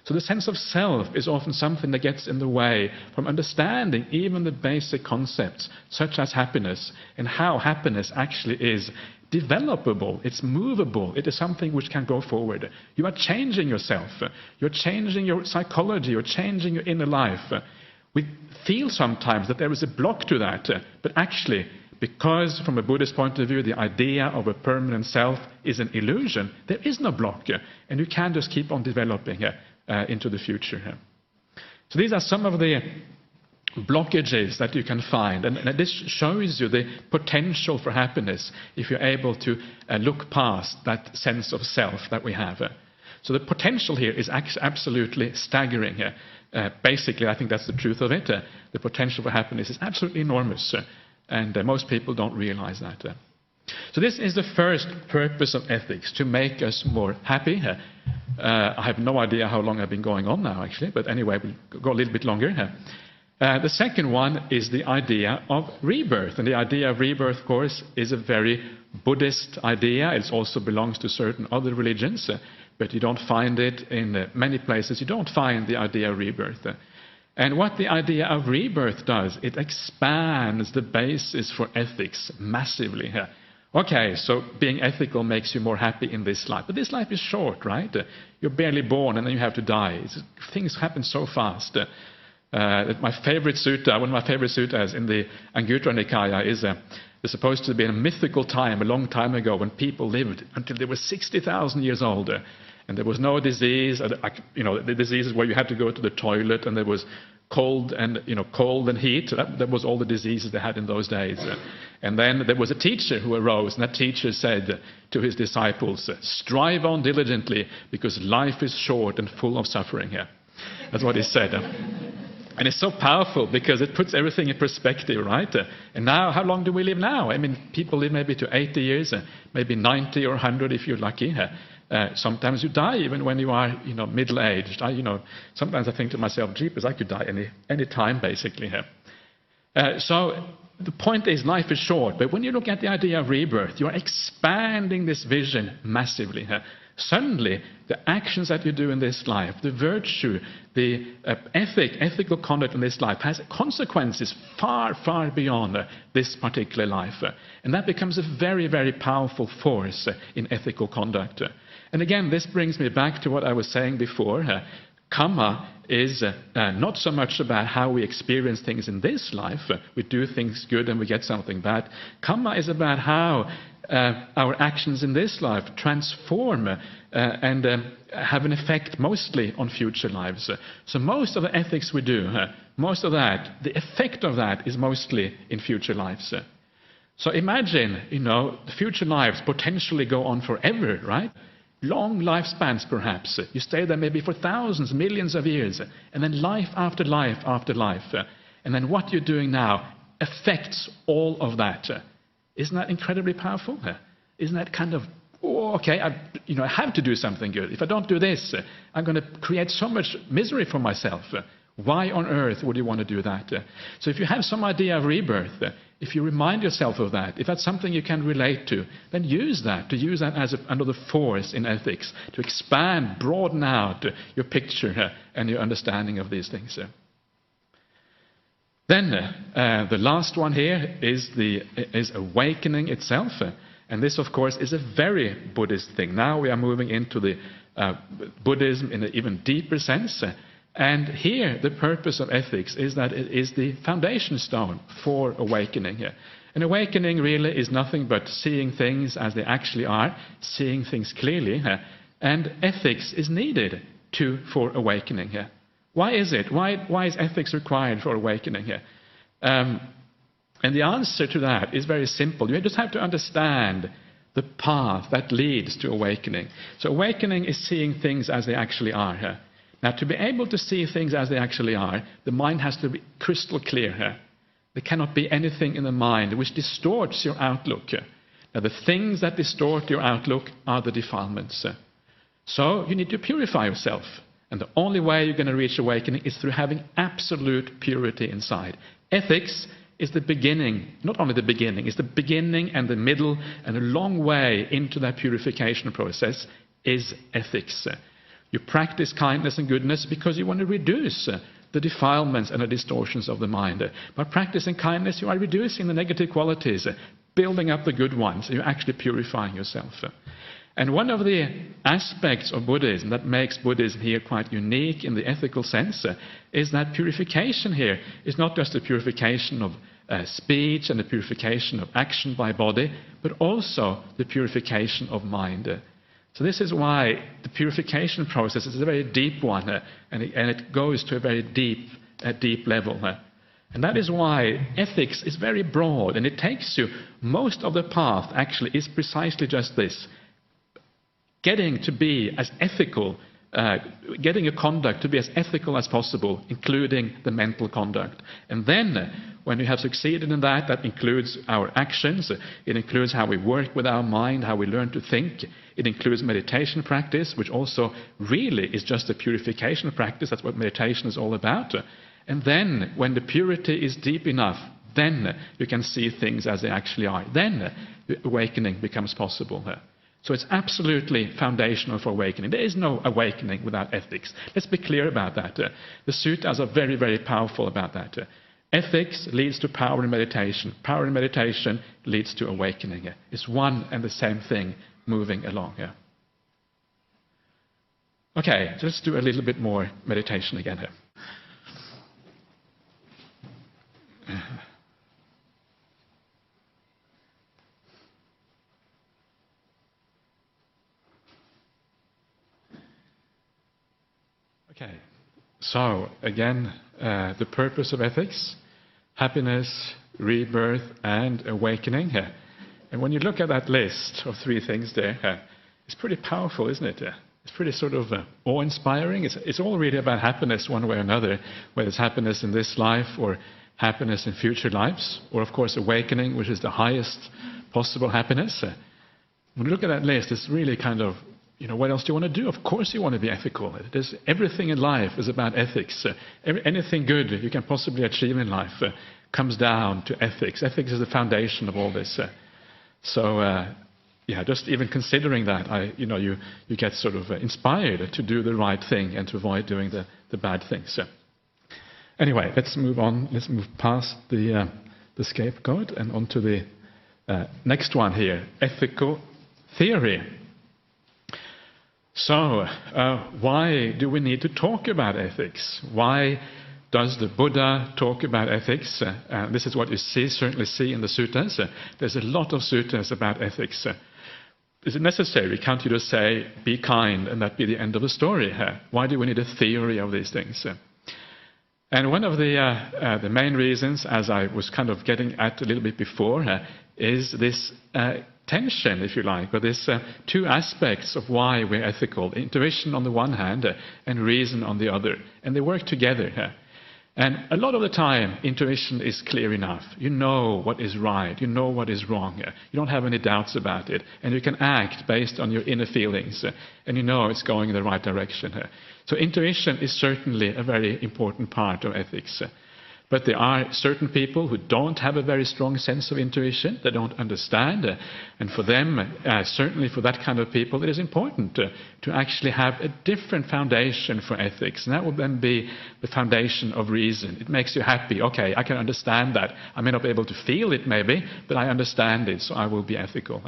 So the sense of self is often something that gets in the way from understanding even the basic concepts, such as happiness, and how happiness actually is developable, it's movable, it is something which can go forward. You are changing yourself, you're changing your psychology, you're changing your inner life. We feel sometimes that there is a block to that, but actually, because from a Buddhist point of view, the idea of a permanent self is an illusion, there is no block, and you can just keep on developing into the future. So these are some of the blockages that you can find, and this shows you the potential for happiness if you're able to look past that sense of self that we have. So the potential here is absolutely staggering. Basically, I think that's the truth of it. The potential for happiness is absolutely enormous, and most people don't realize that. So this is the first purpose of ethics, to make us more happy. I have no idea how long I've been going on now, actually, but anyway, we'll go a little bit longer. The second one is the idea of rebirth. And the idea of rebirth, of course, is a very Buddhist idea. It also belongs to certain other religions, but you don't find it in many places. You don't find the idea of rebirth. And what the idea of rebirth does, it expands the basis for ethics massively. Okay, so being ethical makes you more happy in this life. But this life is short, right? You're barely born and then you have to die. Things happen so fast. My favorite sutta, one of my favorite suttas in the Anguttara Nikaya is there's supposed to be a mythical time, a long time ago, when people lived until they were 60,000 years old. And there was no disease. The diseases where you had to go to the toilet, and there was cold and heat. That was all the diseases they had in those days. And then there was a teacher who arose, and that teacher said to his disciples, "Strive on diligently, because life is short and full of suffering." Here, that's what he said. And it's so powerful because it puts everything in perspective, right? And now, how long do we live now? I mean, people live maybe to 80 years, maybe 90 or 100 if you're lucky. Sometimes you die even when you are, middle-aged. Sometimes I think to myself, jeepers, I could die any time, basically. So the point is, life is short. But when you look at the idea of rebirth, you are expanding this vision massively. Suddenly, the actions that you do in this life, the virtue, the ethical conduct in this life has consequences far, far beyond this particular life. And that becomes a very, very powerful force in ethical conduct. And again, this brings me back to what I was saying before. Karma is not so much about how we experience things in this life. We do things good and we get something bad. Karma is about how our actions in this life transform and have an effect mostly on future lives. So most of the ethics we do, most of that, the effect of that is mostly in future lives. So imagine, the future lives potentially go on forever, right? Long lifespans, perhaps. You stay there maybe for thousands, millions of years, and then life after life after life. And then what you're doing now affects all of that. Isn't that incredibly powerful? Isn't that kind of, okay, I have to do something good. If I don't do this, I'm going to create so much misery for myself. Why on earth would you want to do that? So if you have some idea of rebirth, if you remind yourself of that, if that's something you can relate to, then use that as another force in ethics, to expand, broaden out your picture and your understanding of these things. Then the last one here is awakening itself. And this, of course, is a very Buddhist thing. Now we are moving into the Buddhism in an even deeper sense. And here, the purpose of ethics is that it is the foundation stone for awakening. And awakening really is nothing but seeing things as they actually are, seeing things clearly. And ethics is needed for awakening. Why is it? Why is ethics required for awakening? And the answer to that is very simple. You just have to understand the path that leads to awakening. So awakening is seeing things as they actually are. Now, to be able to see things as they actually are, the mind has to be crystal clear. There cannot be anything in the mind which distorts your outlook. Now, the things that distort your outlook are the defilements. So you need to purify yourself. And the only way you're going to reach awakening is through having absolute purity inside. Ethics is the beginning, not only the beginning, it's the beginning and the middle and a long way into that purification process is ethics. You practice kindness and goodness because you want to reduce the defilements and the distortions of the mind. By practicing kindness, you are reducing the negative qualities, building up the good ones. You're actually purifying yourself. And one of the aspects of Buddhism that makes Buddhism here quite unique in the ethical sense is that purification here is not just the purification of speech and the purification of action by body, but also the purification of mind. So this is why the purification process is a very deep one, and it goes to a very deep level. And that is why ethics is very broad, and it takes you, most of the path actually is precisely just this. Getting to be as ethical, getting your conduct to be as ethical as possible, including the mental conduct. And then, when you have succeeded in that, that includes our actions, it includes how we work with our mind, how we learn to think, it includes meditation practice, which also really is just a purification practice, that's what meditation is all about. And then, when the purity is deep enough, then you can see things as they actually are. Then the awakening becomes possible. So it's absolutely foundational for awakening. There is no awakening without ethics. Let's be clear about that. The suttas are very, very powerful about that. Ethics leads to power in meditation. Power in meditation leads to awakening. It's one and the same thing moving along. Okay, let's do a little bit more meditation again here. Okay, so again, the purpose of ethics, happiness, rebirth, and awakening. And when you look at that list of 3 things there, it's pretty powerful, isn't it? It's pretty sort of awe-inspiring. It's all really about happiness one way or another, whether it's happiness in this life or happiness in future lives, or of course awakening, which is the highest possible happiness. When you look at that list, it's really kind of, what else do you want to do? Of course you want to be ethical. Everything in life is about ethics. Anything good you can possibly achieve in life comes down to ethics. Ethics is the foundation of all this. Just even considering that, you get sort of inspired to do the right thing and to avoid doing the bad things. Anyway, let's move on. Let's move past the scapegoat and on to the next one here, ethical theory. So, why do we need to talk about ethics? Why does the Buddha talk about ethics? This is what you certainly see in the suttas. There's a lot of suttas about ethics. Is it necessary? Can't you just say, be kind, and that be the end of the story? Why do we need a theory of these things? And one of the main reasons, as I was kind of getting at a little bit before, is this tension, if you like, or this 2 aspects of why we're ethical. Intuition on the one hand and reason on the other. And they work together. And a lot of the time, intuition is clear enough. You know what is right. You know what is wrong. You don't have any doubts about it. And you can act based on your inner feelings. And you know it's going in the right direction. So intuition is certainly a very important part of ethics. But there are certain people who don't have a very strong sense of intuition. They don't understand. And for them, certainly for that kind of people, it is important to actually have a different foundation for ethics. And that will then be the foundation of reason. It makes you happy. Okay, I can understand that. I may not be able to feel it maybe, but I understand it, so I will be ethical.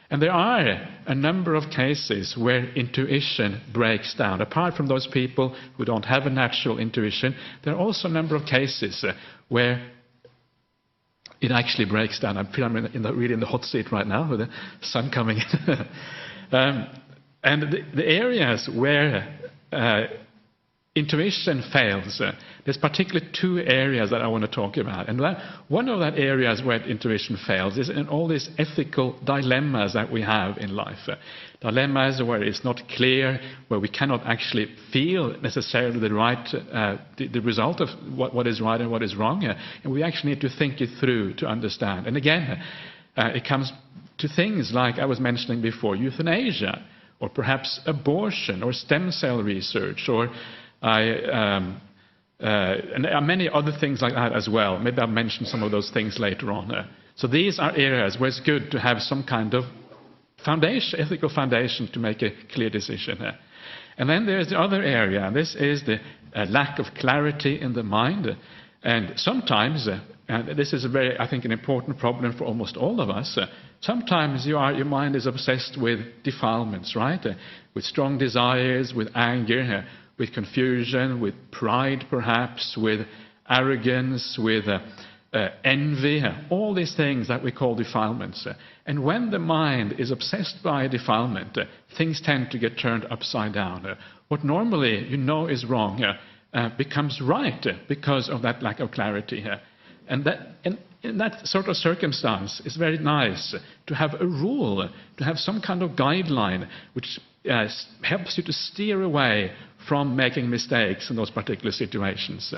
And there are a number of cases where intuition breaks down. Apart from those people who don't have a natural intuition, there are also a number of cases where it actually breaks down. I feel I'm really in the hot seat right now with the sun coming in. And the areas where intuition fails, there's particularly 2 areas that I want to talk about. And one of that areas where intuition fails is in all these ethical dilemmas that we have in life. Dilemmas where it's not clear, where we cannot actually feel necessarily the result of what is right and what is wrong. And we actually need to think it through to understand. And again, it comes to things like I was mentioning before, euthanasia, or perhaps abortion, or stem cell research, or and there are many other things like that as well. Maybe I'll mention some of those things later on. So these are areas where it's good to have some kind of foundation, ethical foundation, to make a clear decision. And then there's the other area, and this is the lack of clarity in the mind. And sometimes, and this is I think, an important problem for almost all of us, sometimes your mind is obsessed with defilements, right? With strong desires, with anger, with confusion, with pride perhaps, with arrogance, with envy, all these things that we call defilements. And when the mind is obsessed by a defilement, things tend to get turned upside down. What normally you know is wrong becomes right because of that lack of clarity. And in that sort of circumstance, it's very nice to have a rule, to have some kind of guideline which helps you to steer away from making mistakes in those particular situations.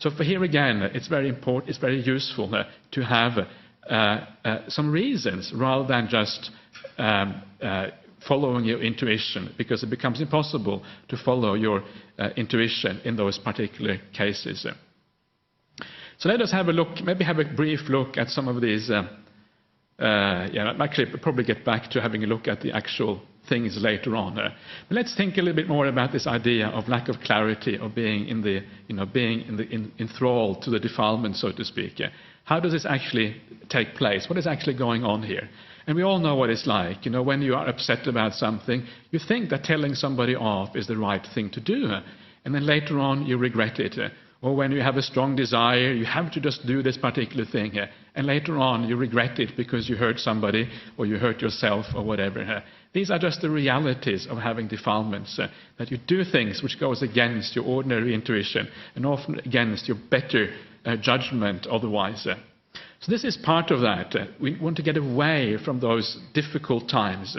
So for here again, it's very important, it's very useful to have some reasons rather than just following your intuition, because it becomes impossible to follow your intuition in those particular cases. So let us have a look, maybe have a brief look at some of these. Actually, probably get back to having a look at the actual things later on. But let's think a little bit more about this idea of lack of clarity, of being enthralled to the defilement, so to speak. How does this actually take place? What is actually going on here? And we all know what it's like. When you are upset about something, you think that telling somebody off is the right thing to do. And then later on, you regret it. Or when you have a strong desire, you have to just do this particular thing. And later on, you regret it because you hurt somebody or you hurt yourself or whatever. These are just the realities of having defilements. That you do things which goes against your ordinary intuition and often against your better judgment otherwise. So this is part of that. We want to get away from those difficult times.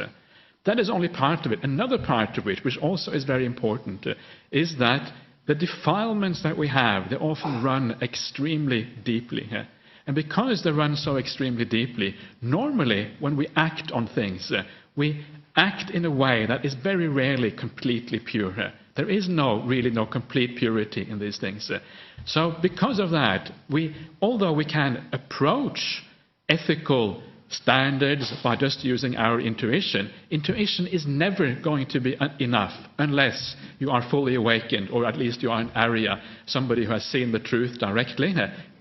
That is only part of it. Another part of it, which also is very important, is that the defilements that we have, they often run extremely deeply. And because they run so extremely deeply, normally when we act on things, we act in a way that is very rarely completely pure. There is really no complete purity in these things. So because of that, although we can approach ethical standards by just using our intuition, intuition is never going to be enough unless you are fully awakened, or at least you are an Arya, somebody who has seen the truth directly.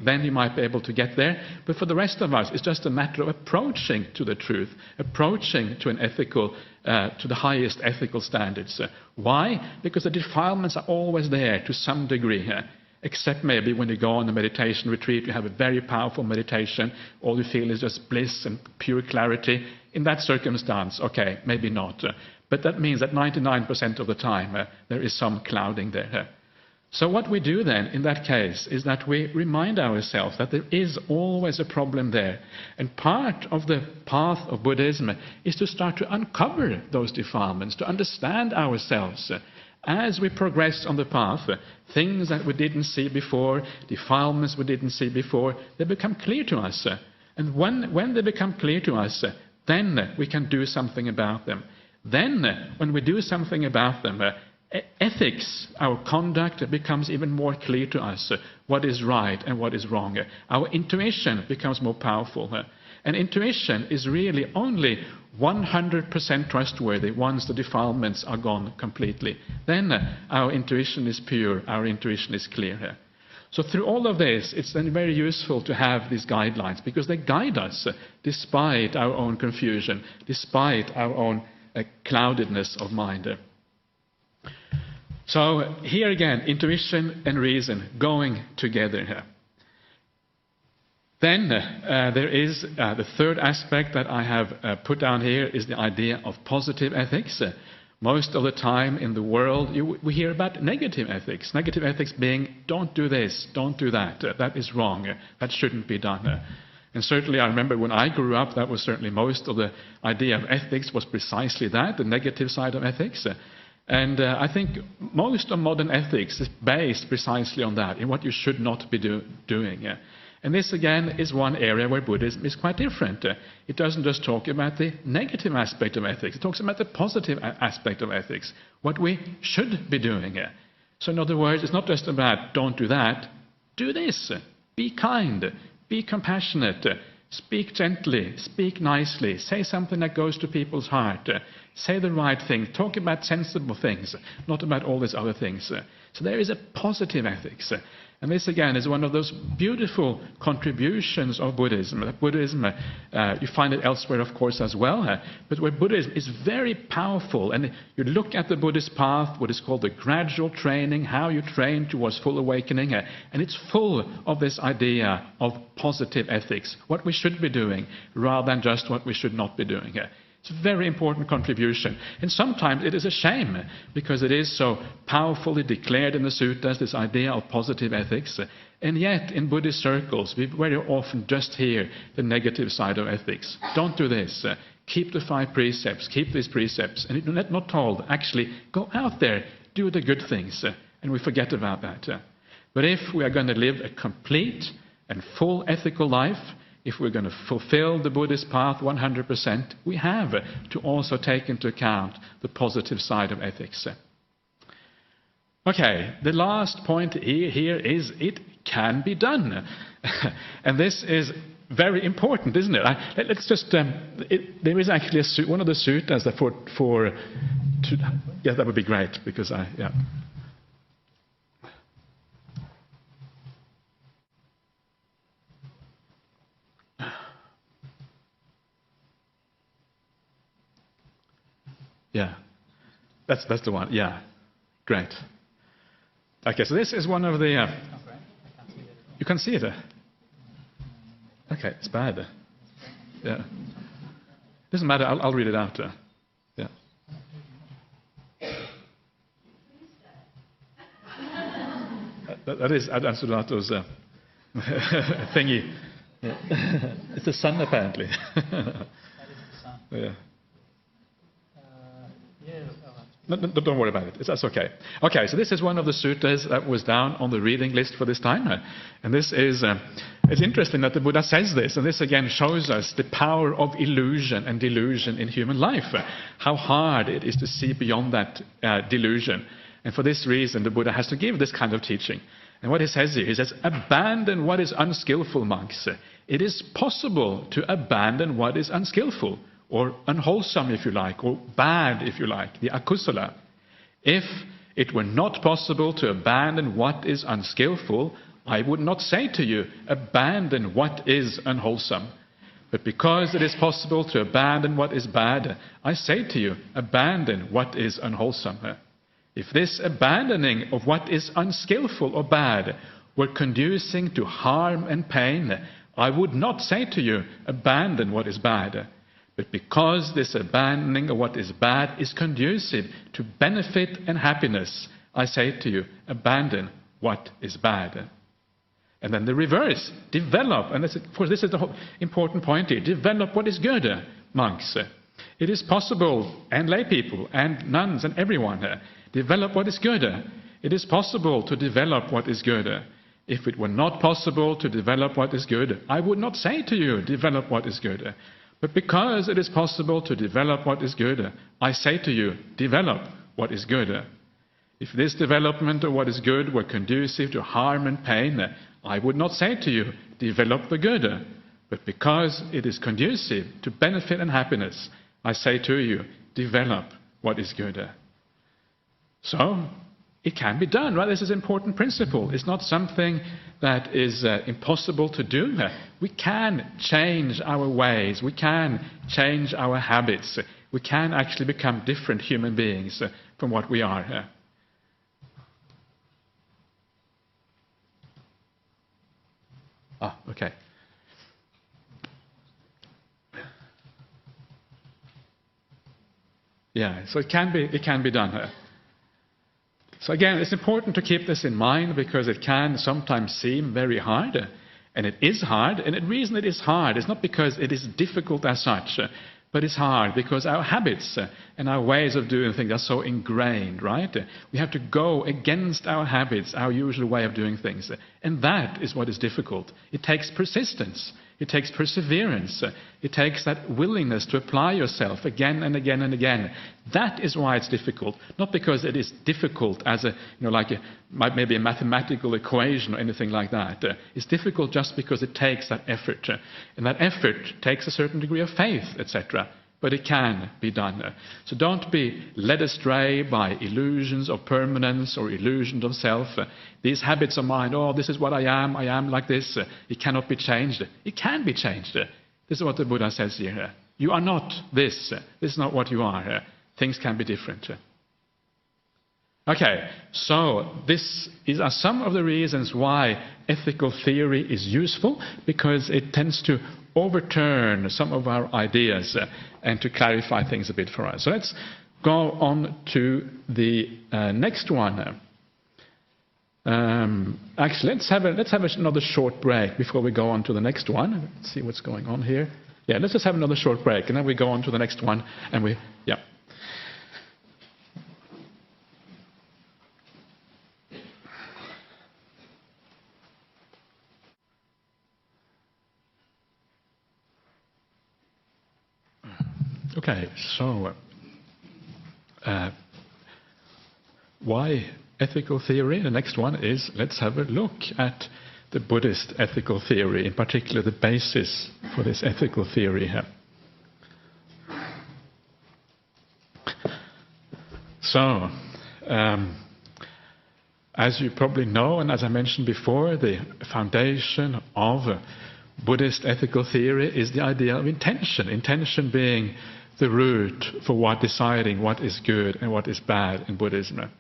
Then you might be able to get there. But for the rest of us, it's just a matter of approaching to the truth, approaching to to the highest ethical standards. Why? Because the defilements are always there to some degree. Except maybe when you go on a meditation retreat, you have a very powerful meditation, all you feel is just bliss and pure clarity. In that circumstance, okay, maybe not. But that means that 99% of the time there is some clouding there. So what we do then in that case is that we remind ourselves that there is always a problem there. And part of the path of Buddhism is to start to uncover those defilements, to understand ourselves. As we progress on the path, things that we didn't see before, defilements we didn't see before, they become clear to us. And when they become clear to us, then we can do something about them. Then, when we do something about them, ethics, our conduct, becomes even more clear to us, what is right and what is wrong. Our intuition becomes more powerful. And intuition is really only 100% trustworthy once the defilements are gone completely. Then our intuition is pure, our intuition is clear. So through all of this, it's then very useful to have these guidelines, because they guide us despite our own confusion, despite our own cloudedness of mind. So here again, intuition and reason going together here. Then there is the third aspect that I have put down here is the idea of positive ethics. Most of the time in the world we hear about negative ethics. Negative ethics being don't do this, don't do that, that is wrong, that shouldn't be done. And certainly I remember when I grew up, that was certainly most of the idea of ethics was precisely that, the negative side of ethics. And I think most of modern ethics is based precisely on that, in what you should not be doing. And this, again, is one area where Buddhism is quite different. It doesn't just talk about the negative aspect of ethics. It talks about the positive aspect of ethics, what we should be doing. So in other words, it's not just about don't do that, do this. Be kind, be compassionate, speak gently, speak nicely, say something that goes to people's heart, say the right thing, talk about sensible things, not about all these other things. So there is a positive ethics. And this, again, is one of those beautiful contributions of Buddhism. Buddhism, you find it elsewhere, of course, as well, but where Buddhism is very powerful. And you look at the Buddhist path, what is called the gradual training, how you train towards full awakening, and it's full of this idea of positive ethics, what we should be doing, rather than just what we should not be doing. It's a very important contribution. And sometimes it is a shame, because it is so powerfully declared in the suttas, this idea of positive ethics. And yet, in Buddhist circles, we very often just hear the negative side of ethics. Don't do this. Keep the 5 precepts. Keep these precepts. And you're not told, actually, go out there, do the good things. And we forget about that. But if we are going to live a complete and full ethical life, if we're going to fulfill the Buddhist path 100%, we have to also take into account the positive side of ethics. Okay, the last point here is it can be done. And this is very important, isn't it? Let's just, there is actually one of the suttas that yeah, that would be great, because yeah. Yeah, that's the one. Yeah, great. Okay, so this is one of the. You can see it. Okay, it's bad. Yeah, doesn't matter. I'll read it out. Yeah. That is Adamsulato's thingy. Yeah. It's the sun, apparently. Yeah. No, don't worry about it. That's okay. Okay, so this is one of the suttas that was down on the reading list for this time. And this is, it's interesting that the Buddha says this, and this again shows us the power of illusion and delusion in human life. How hard it is to see beyond that delusion. And for this reason, the Buddha has to give this kind of teaching. And what he says here, he says, abandon what is unskillful, monks. It is possible to abandon what is unskillful, or unwholesome, if you like, or bad, if you like, the akusala. If it were not possible to abandon what is unskillful, I would not say to you, abandon what is unwholesome. But because it is possible to abandon what is bad, I say to you, abandon what is unwholesome. If this abandoning of what is unskillful or bad were conducing to harm and pain, I would not say to you, abandon what is bad. But because this abandoning of what is bad is conducive to benefit and happiness, I say to you, abandon what is bad. And then the reverse, develop, and this is the whole important point here, develop what is good, monks. It is possible, and lay people, and nuns, and everyone, develop what is good. It is possible to develop what is good. If it were not possible to develop what is good, I would not say to you, develop what is good. But because it is possible to develop what is good, I say to you, develop what is good. If this development of what is good were conducive to harm and pain, I would not say to you, develop the good. But because it is conducive to benefit and happiness, I say to you, develop what is good. So, it can be done, right? This is an important principle. It's not something that is impossible to do. We can change our ways. We can change our habits. We can actually become different human beings from what we are. Okay. Yeah, so it can be done. So again, it's important to keep this in mind, because it can sometimes seem very hard, and it is hard. And the reason it is hard is not because it is difficult as such, but it's hard because our habits and our ways of doing things are so ingrained, right? We have to go against our habits, our usual way of doing things. And that is what is difficult. It takes persistence. It takes perseverance. It takes that willingness to apply yourself again and again and again. That is why it's difficult. Not because it is difficult as maybe a mathematical equation or anything like that. It's difficult just because it takes that effort. And that effort takes a certain degree of faith, etc. But it can be done. So don't be led astray by illusions of permanence or illusions of self. These habits of mind, this is what I am like this, it cannot be changed. It can be changed. This is what the Buddha says here. You are not this. This is not what you are. Things can be different. Okay, so these are some of the reasons why ethical theory is useful, because it tends to overturn some of our ideas and to clarify things a bit for us. So let's go on to the next one. Actually, let's have another short break before we go on to the next one. Let's see what's going on here. Yeah, let's just have another short break, and then we go on to the next one. And yeah. Okay, so why ethical theory? The next one is, let's have a look at the Buddhist ethical theory, in particular the basis for this ethical theory here. So, as you probably know, and as I mentioned before, the foundation of Buddhist ethical theory is the idea of intention. Intention being the root for deciding what is good and what is bad in Buddhism.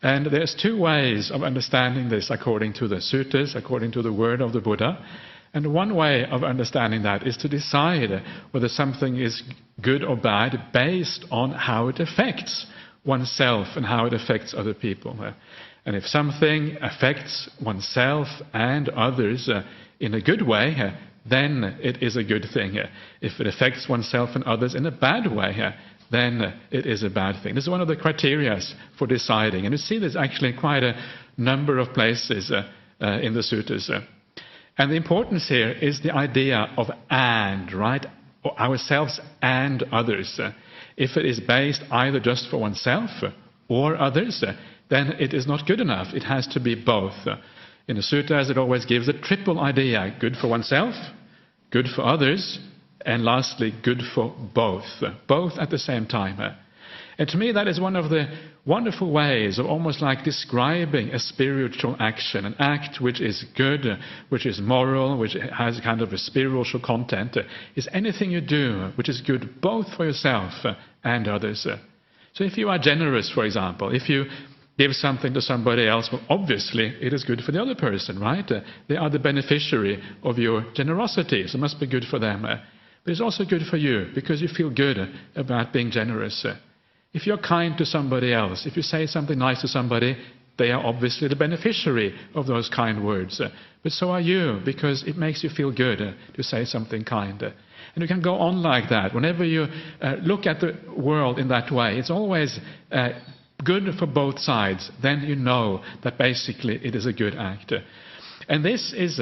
And there's two ways of understanding this according to the suttas, according to the word of the Buddha. And one way of understanding that is to decide whether something is good or bad based on how it affects oneself and how it affects other people. And if something affects oneself and others in a good way, then it is a good thing. If it affects oneself and others in a bad way, then it is a bad thing. This is one of the criteria for deciding. And you see this actually in quite a number of places in the suttas. And the importance here is the idea of and, right? Ourselves and others. If it is based either just for oneself or others, then it is not good enough. It has to be both. In the suttas, it always gives a triple idea: good for oneself, good for others, and lastly, good for both at the same time. And to me, that is one of the wonderful ways of almost like describing a spiritual action, an act which is good, which is moral, which has kind of a spiritual content, is anything you do which is good both for yourself and others. So if you are generous, for example, if you give something to somebody else, well, obviously it is good for the other person, right? They are the beneficiary of your generosity, so it must be good for them. But it's also good for you, because you feel good about being generous. If you're kind to somebody else, if you say something nice to somebody, they are obviously the beneficiary of those kind words. But so are you, because it makes you feel good to say something kind. And you can go on like that. Whenever you look at the world in that way, it's always good for both sides. Then you know that basically it is a good act. And this is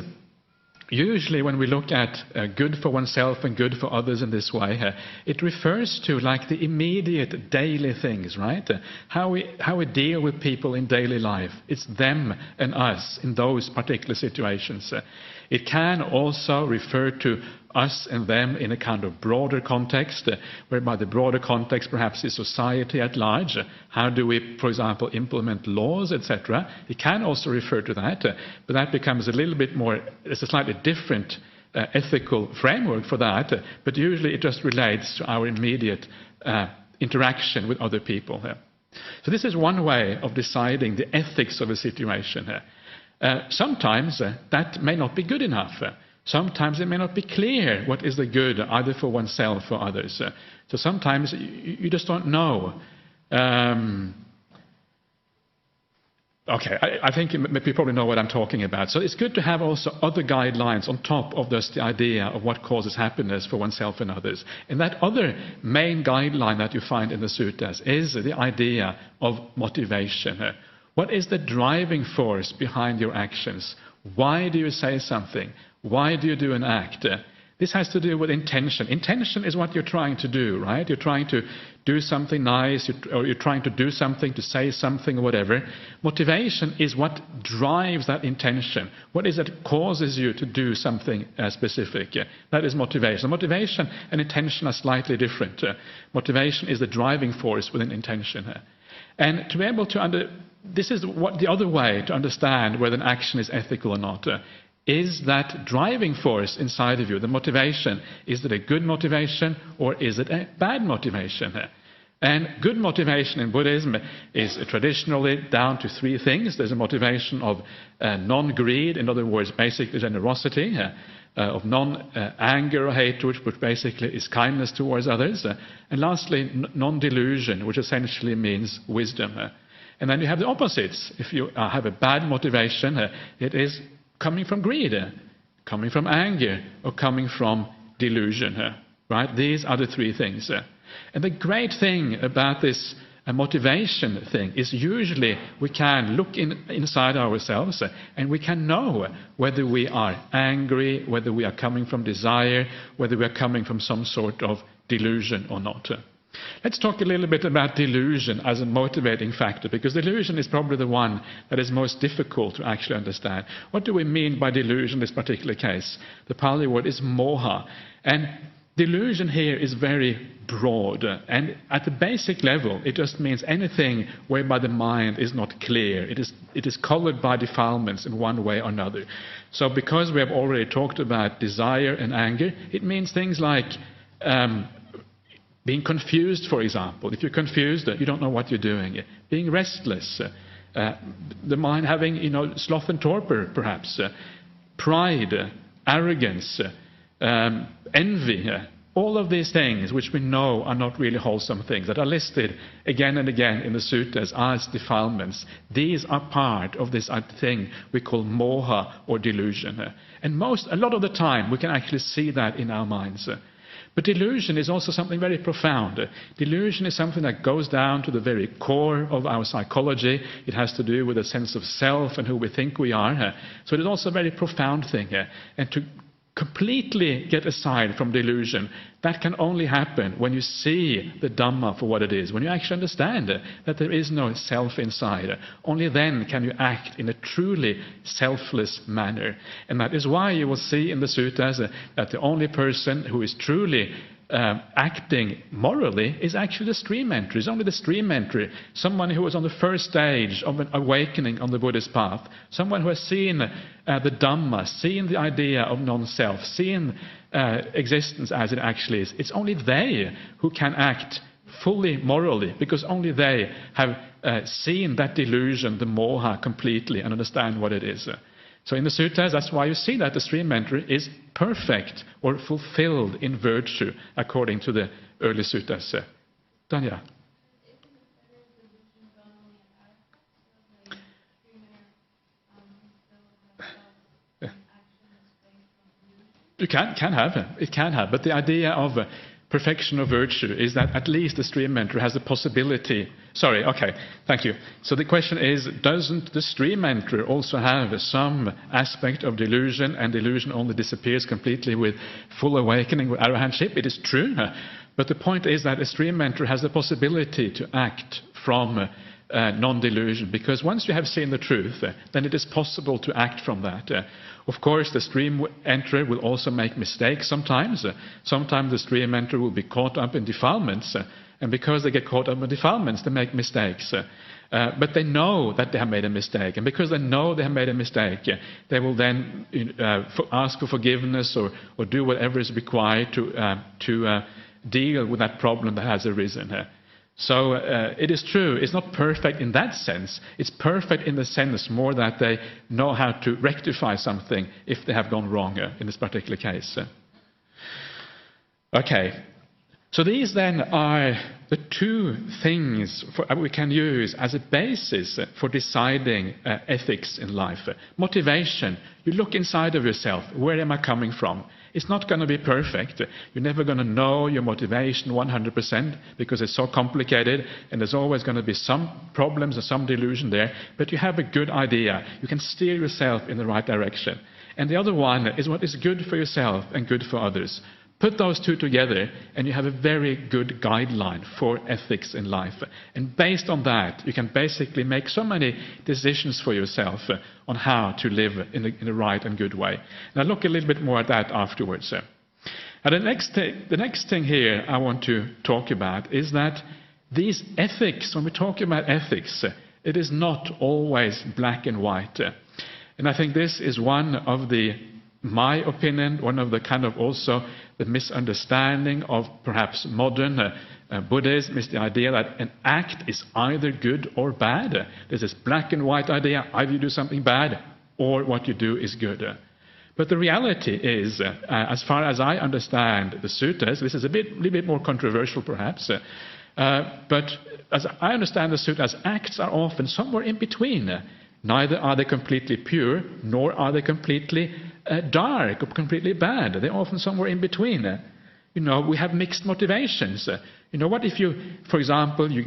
usually when we look at good for oneself and good for others in this way, it refers to like the immediate daily things, right? How we deal with people in daily life. It's them and us in those particular situations. It can also refer to us and them in a kind of broader context, whereby the broader context perhaps is society at large. How do we, for example, implement laws, etc.? It can also refer to that, but that becomes a little bit more, it's a slightly different ethical framework for that, but usually it just relates to our immediate interaction with other people. So this is one way of deciding the ethics of a situation. Sometimes that may not be good enough. Sometimes it may not be clear what is the good either for oneself or others. So sometimes you just don't know. Okay, I think you probably know what I'm talking about. So it's good to have also other guidelines on top of just the idea of what causes happiness for oneself and others. And that other main guideline that you find in the suttas is the idea of motivation. What is the driving force behind your actions? Why do you say something? Why do you do an act? This has to do with intention. Intention is what you're trying to do, right? You're trying to do something nice, or you're trying to do something, to say something, or whatever. Motivation is what drives that intention. What is it that causes you to do something specific? That is motivation. Motivation and intention are slightly different. Motivation is the driving force within intention. And to be able to this is what the other way to understand whether an action is ethical or not. Is that driving force inside of you, the motivation, is it a good motivation or is it a bad motivation? And good motivation in Buddhism is traditionally down to three things. There's a motivation of non-greed, in other words, basically generosity, of non-anger or hatred, which basically is kindness towards others, and lastly, non-delusion, which essentially means wisdom. And then you have the opposites. If you have a bad motivation, it is coming from greed, coming from anger, or coming from delusion. Right? These are the three things. And the great thing about this motivation thing is usually we can look inside ourselves and we can know whether we are angry, whether we are coming from desire, whether we are coming from some sort of delusion or not. Let's talk a little bit about delusion as a motivating factor, because delusion is probably the one that is most difficult to actually understand. What do we mean by delusion in this particular case? The Pali word is moha. And delusion here is very broad, and at the basic level it just means anything whereby the mind is not clear. It is colored by defilements in one way or another. So because we have already talked about desire and anger, it means things like being confused, for example. If you're confused, you don't know what you're doing. Being restless, the mind having sloth and torpor perhaps, pride, arrogance, envy, all of these things which we know are not really wholesome things, that are listed again and again in the suttas as defilements. These are part of this thing we call moha or delusion. And a lot of the time we can actually see that in our minds. But delusion is also something very profound. Delusion is something that goes down to the very core of our psychology. It has to do with a sense of self and who we think we are. So it is also a very profound thing. And to completely get aside from delusion, that can only happen when you see the Dhamma for what it is, when you actually understand that there is no self inside. Only then can you act in a truly selfless manner. And that is why you will see in the suttas that the only person who is truly acting morally is actually the stream entry. It's only the stream entry, someone who is on the first stage of an awakening on the Buddhist path, someone who has seen the Dhamma, seen the idea of non-self, seen existence as it actually is. It's only they who can act fully morally, because only they have seen that delusion, the moha, completely and understand what it is. So in the suttas, that's why you see that the stream entry is perfect or fulfilled in virtue, according to the early suttas. Tanya? You can have. It can have. But the idea of perfection of virtue is that at least the stream entry has the possibility. Sorry, okay, thank you. So the question is, doesn't the stream entry also have some aspect of delusion, and delusion only disappears completely with full awakening, with arahantship? It is true. But the point is that a stream entry has the possibility to act from non-delusion, because once you have seen the truth, then it is possible to act from that. Of course, the stream entry will also make mistakes sometimes. Sometimes the stream entry will be caught up in defilements, and because they get caught up in defilements, they make mistakes. But they know that they have made a mistake, and because they know they have made a mistake, they will then ask for forgiveness or do whatever is required to deal with that problem that has arisen. So it is true, it's not perfect in that sense. It's perfect in the sense more that they know how to rectify something if they have gone wrong in this particular case. Okay, so these then are the two things we can use as a basis for deciding ethics in life. Motivation, you look inside of yourself, where am I coming from? It's not going to be perfect. You're never going to know your motivation 100% because it's so complicated, and there's always going to be some problems and some delusion there, but you have a good idea. You can steer yourself in the right direction. And the other one is what is good for yourself and good for others. Put those two together and you have a very good guideline for ethics in life. And based on that, you can basically make so many decisions for yourself on how to live in a right and good way. And I'll look a little bit more at that afterwards. And the next thing here I want to talk about is that these ethics, when we talk about ethics, it is not always black and white. And I think this is one of my opinion, one of the kind of also the misunderstanding of perhaps modern Buddhism is the idea that an act is either good or bad. There's this black and white idea, either you do something bad or what you do is good. But the reality is, as far as I understand the suttas, this is a little bit more controversial perhaps, but as I understand the suttas, acts are often somewhere in between. Neither are they completely pure, nor are they completely dark or completely bad. They're often somewhere in between. We have mixed motivations. What if you, for example, you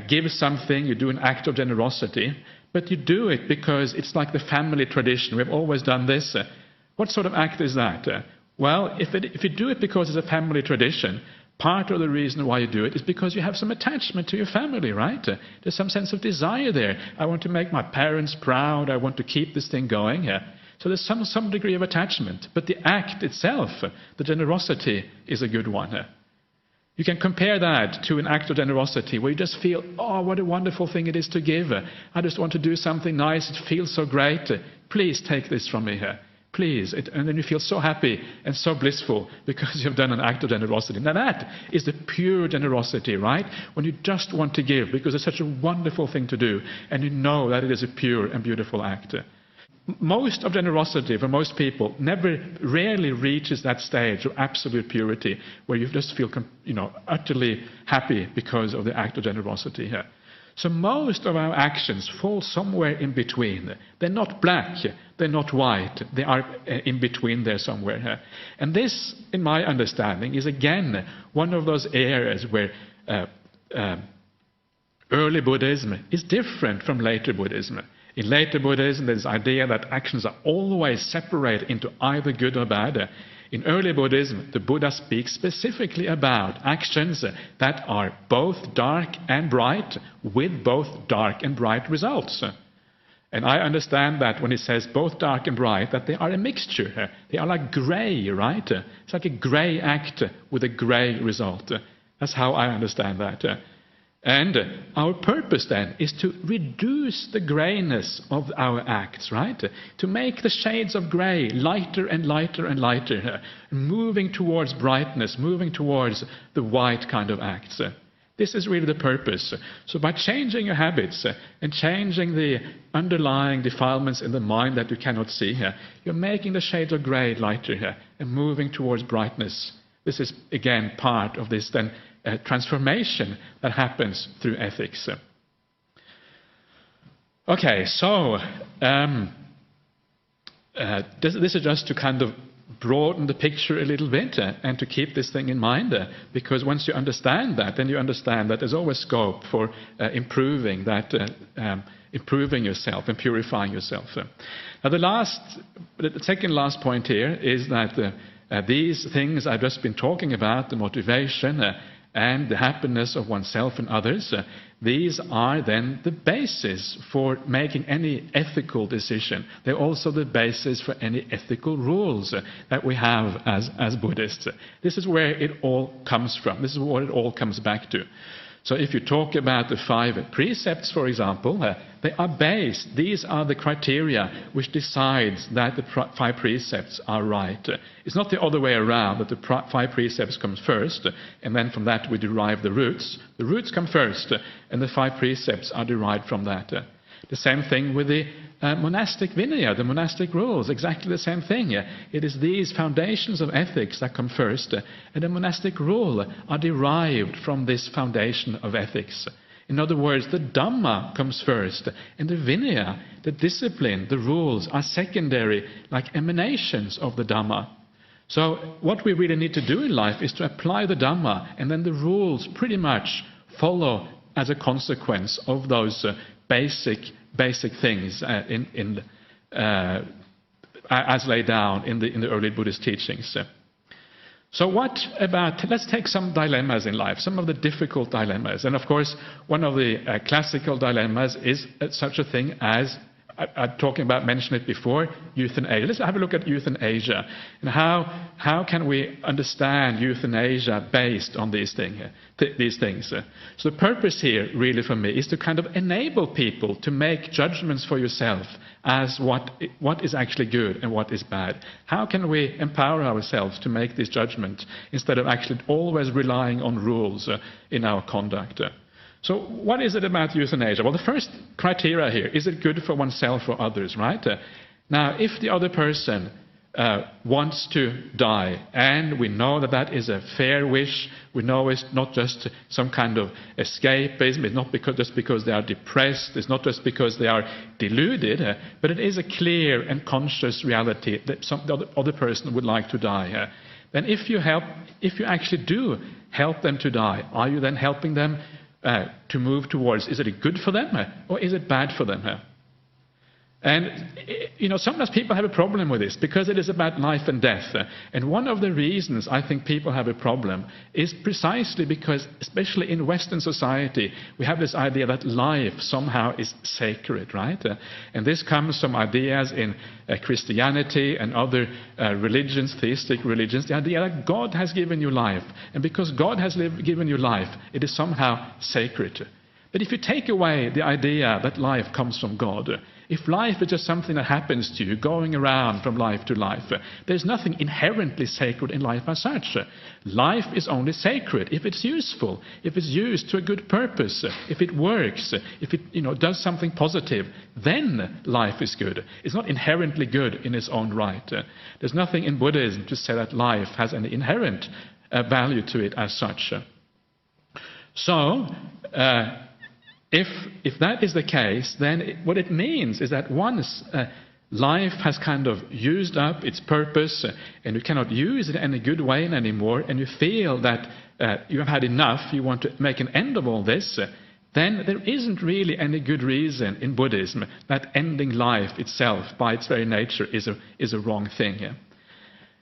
give something, you do an act of generosity, but you do it because it's like the family tradition. We've always done this. What sort of act is that? Well, if you do it because it's a family tradition, Part of the reason why you do it is because you have some attachment to your family, right? There's some sense of desire there. I want to make my parents proud. I want to keep this thing going. So there's some degree of attachment. But the act itself, the generosity, is a good one. You can compare that to an act of generosity where you just feel, oh, what a wonderful thing it is to give. I just want to do something nice. It feels so great. Please take this from me here. Please. And then you feel so happy and so blissful because you've done an act of generosity. Now that is the pure generosity, right? When you just want to give because it's such a wonderful thing to do and you know that it is a pure and beautiful act. Most of generosity for most people rarely reaches that stage of absolute purity where you just feel utterly happy because of the act of generosity here. So most of our actions fall somewhere in between. They're not black, they're not white, they are in between there somewhere. And this, in my understanding, is again one of those areas where early Buddhism is different from later Buddhism. In later Buddhism, there's this idea that actions are always separated into either good or bad. In early Buddhism, the Buddha speaks specifically about actions that are both dark and bright, with both dark and bright results. And I understand that when he says both dark and bright, that they are a mixture. They are like grey, right? It's like a grey act with a grey result. That's how I understand that. And our purpose then is to reduce the greyness of our acts, right? To make the shades of grey lighter and lighter and lighter, moving towards brightness, moving towards the white kind of acts. This is really the purpose. So by changing your habits and changing the underlying defilements in the mind that you cannot see here, you're making the shades of grey lighter here and moving towards brightness. This is, again, part of this then transformation that happens through ethics. Okay, so this is just to kind of broaden the picture a little bit and to keep this thing in mind, because once you understand that, then you understand that there's always scope for improving yourself and purifying yourself. Now the second last point here is that these things I've just been talking about, the motivation and the happiness of oneself and others, these are then the basis for making any ethical decision. They're also the basis for any ethical rules that we have as Buddhists. This is where it all comes from. This is what it all comes back to. So if you talk about the 5 precepts, for example, they are based. These are the criteria which decides that the 5 precepts are right. It's not the other way around, that the 5 precepts comes first, and then from that we derive the roots. The roots come first, and the 5 precepts are derived from that. The same thing with the monastic vinaya, the monastic rules, exactly the same thing. It is these foundations of ethics that come first, and the monastic rule are derived from this foundation of ethics. In other words, the Dhamma comes first, and the vinaya, the discipline, the rules, are secondary, like emanations of the Dhamma. So what we really need to do in life is to apply the Dhamma, and then the rules pretty much follow as a consequence of those basic things as laid down in the early Buddhist teachings. So what about, let's take some dilemmas in life, some of the difficult dilemmas. And of course, one of the classical dilemmas is such a thing as, I'm mentioned it before, euthanasia. Let's have a look at euthanasia and how can we understand euthanasia based on these things. So the purpose here, really, for me, is to kind of enable people to make judgments for yourself as what is actually good and what is bad. How can we empower ourselves to make this judgment instead of actually always relying on rules in our conduct? So what is it about euthanasia? Well, the first criteria here, is it good for oneself or others, right? Now, if the other person wants to die, and we know that that is a fair wish, we know it's not just some kind of escapism, it's not just because they are depressed, it's not just because they are deluded, but it is a clear and conscious reality that the other person would like to die. Then if you actually do help them to die, are you then helping them to move towards, is it good for them or is it bad for them? And, sometimes people have a problem with this because it is about life and death. And one of the reasons I think people have a problem is precisely because, especially in Western society, we have this idea that life somehow is sacred, right? And this comes from ideas in Christianity and other religions, theistic religions, the idea that God has given you life. And because God has given you life, it is somehow sacred. But if you take away the idea that life comes from God, if life is just something that happens to you, going around from life to life, there's nothing inherently sacred in life as such. Life is only sacred if it's useful, if it's used to a good purpose, if it works, if it does something positive, then life is good. It's not inherently good in its own right. There's nothing in Buddhism to say that life has any inherent value to it as such. So, if that is the case, then what it means is that once life has kind of used up its purpose and you cannot use it in a good way anymore, and you feel that you have had enough, you want to make an end of all this, then there isn't really any good reason in Buddhism that ending life itself by its very nature is a wrong thing.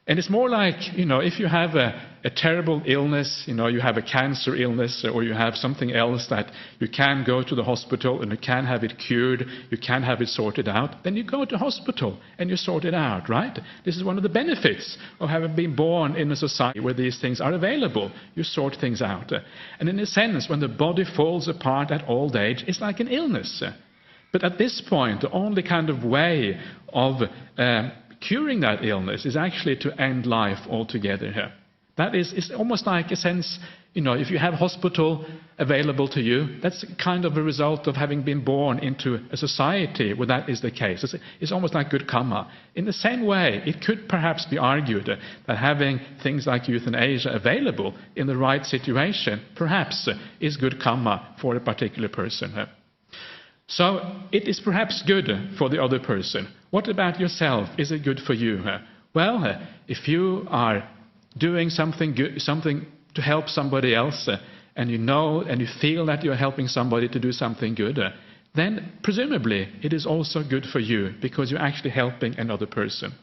And it's more like, if you have a terrible illness, you have a cancer illness, or you have something else that you can go to the hospital and you can have it cured, you can have it sorted out, then you go to hospital and you sort it out, right? This is one of the benefits of having been born in a society where these things are available. You sort things out. And in a sense, when the body falls apart at old age, it's like an illness. But at this point, the only kind of way of curing that illness is actually to end life altogether here. That is, it's almost like a sense, if you have hospital available to you, that's kind of a result of having been born into a society where that is the case. It's almost like good karma. In the same way, it could perhaps be argued that having things like euthanasia available in the right situation perhaps is good karma for a particular person. So it is perhaps good for the other person. What about yourself? Is it good for you? Well, if you are doing something good, something to help somebody else, and you know and you feel that you're helping somebody to do something good, then presumably it is also good for you because you're actually helping another person.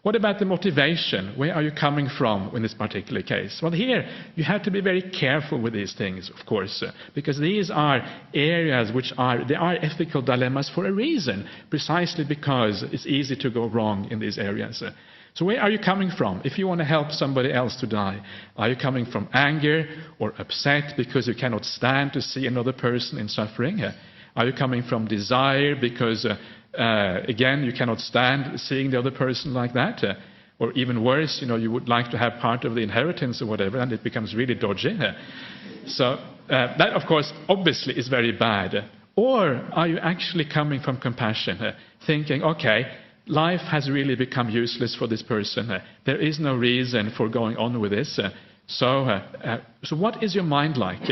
What about the motivation? Where are you coming from in this particular case? Well, here you have to be very careful with these things, of course, because these are areas they are ethical dilemmas for a reason, precisely because it's easy to go wrong in these areas. So where are you coming from? If you want to help somebody else to die, are you coming from anger or upset because you cannot stand to see another person in suffering? Are you coming from desire because again, you cannot stand seeing the other person like that? Or even worse, you would like to have part of the inheritance or whatever, and it becomes really dodgy. So that, of course, obviously is very bad. Or are you actually coming from compassion, thinking, okay, life has really become useless for this person. There is no reason for going on with this. So what is your mind like?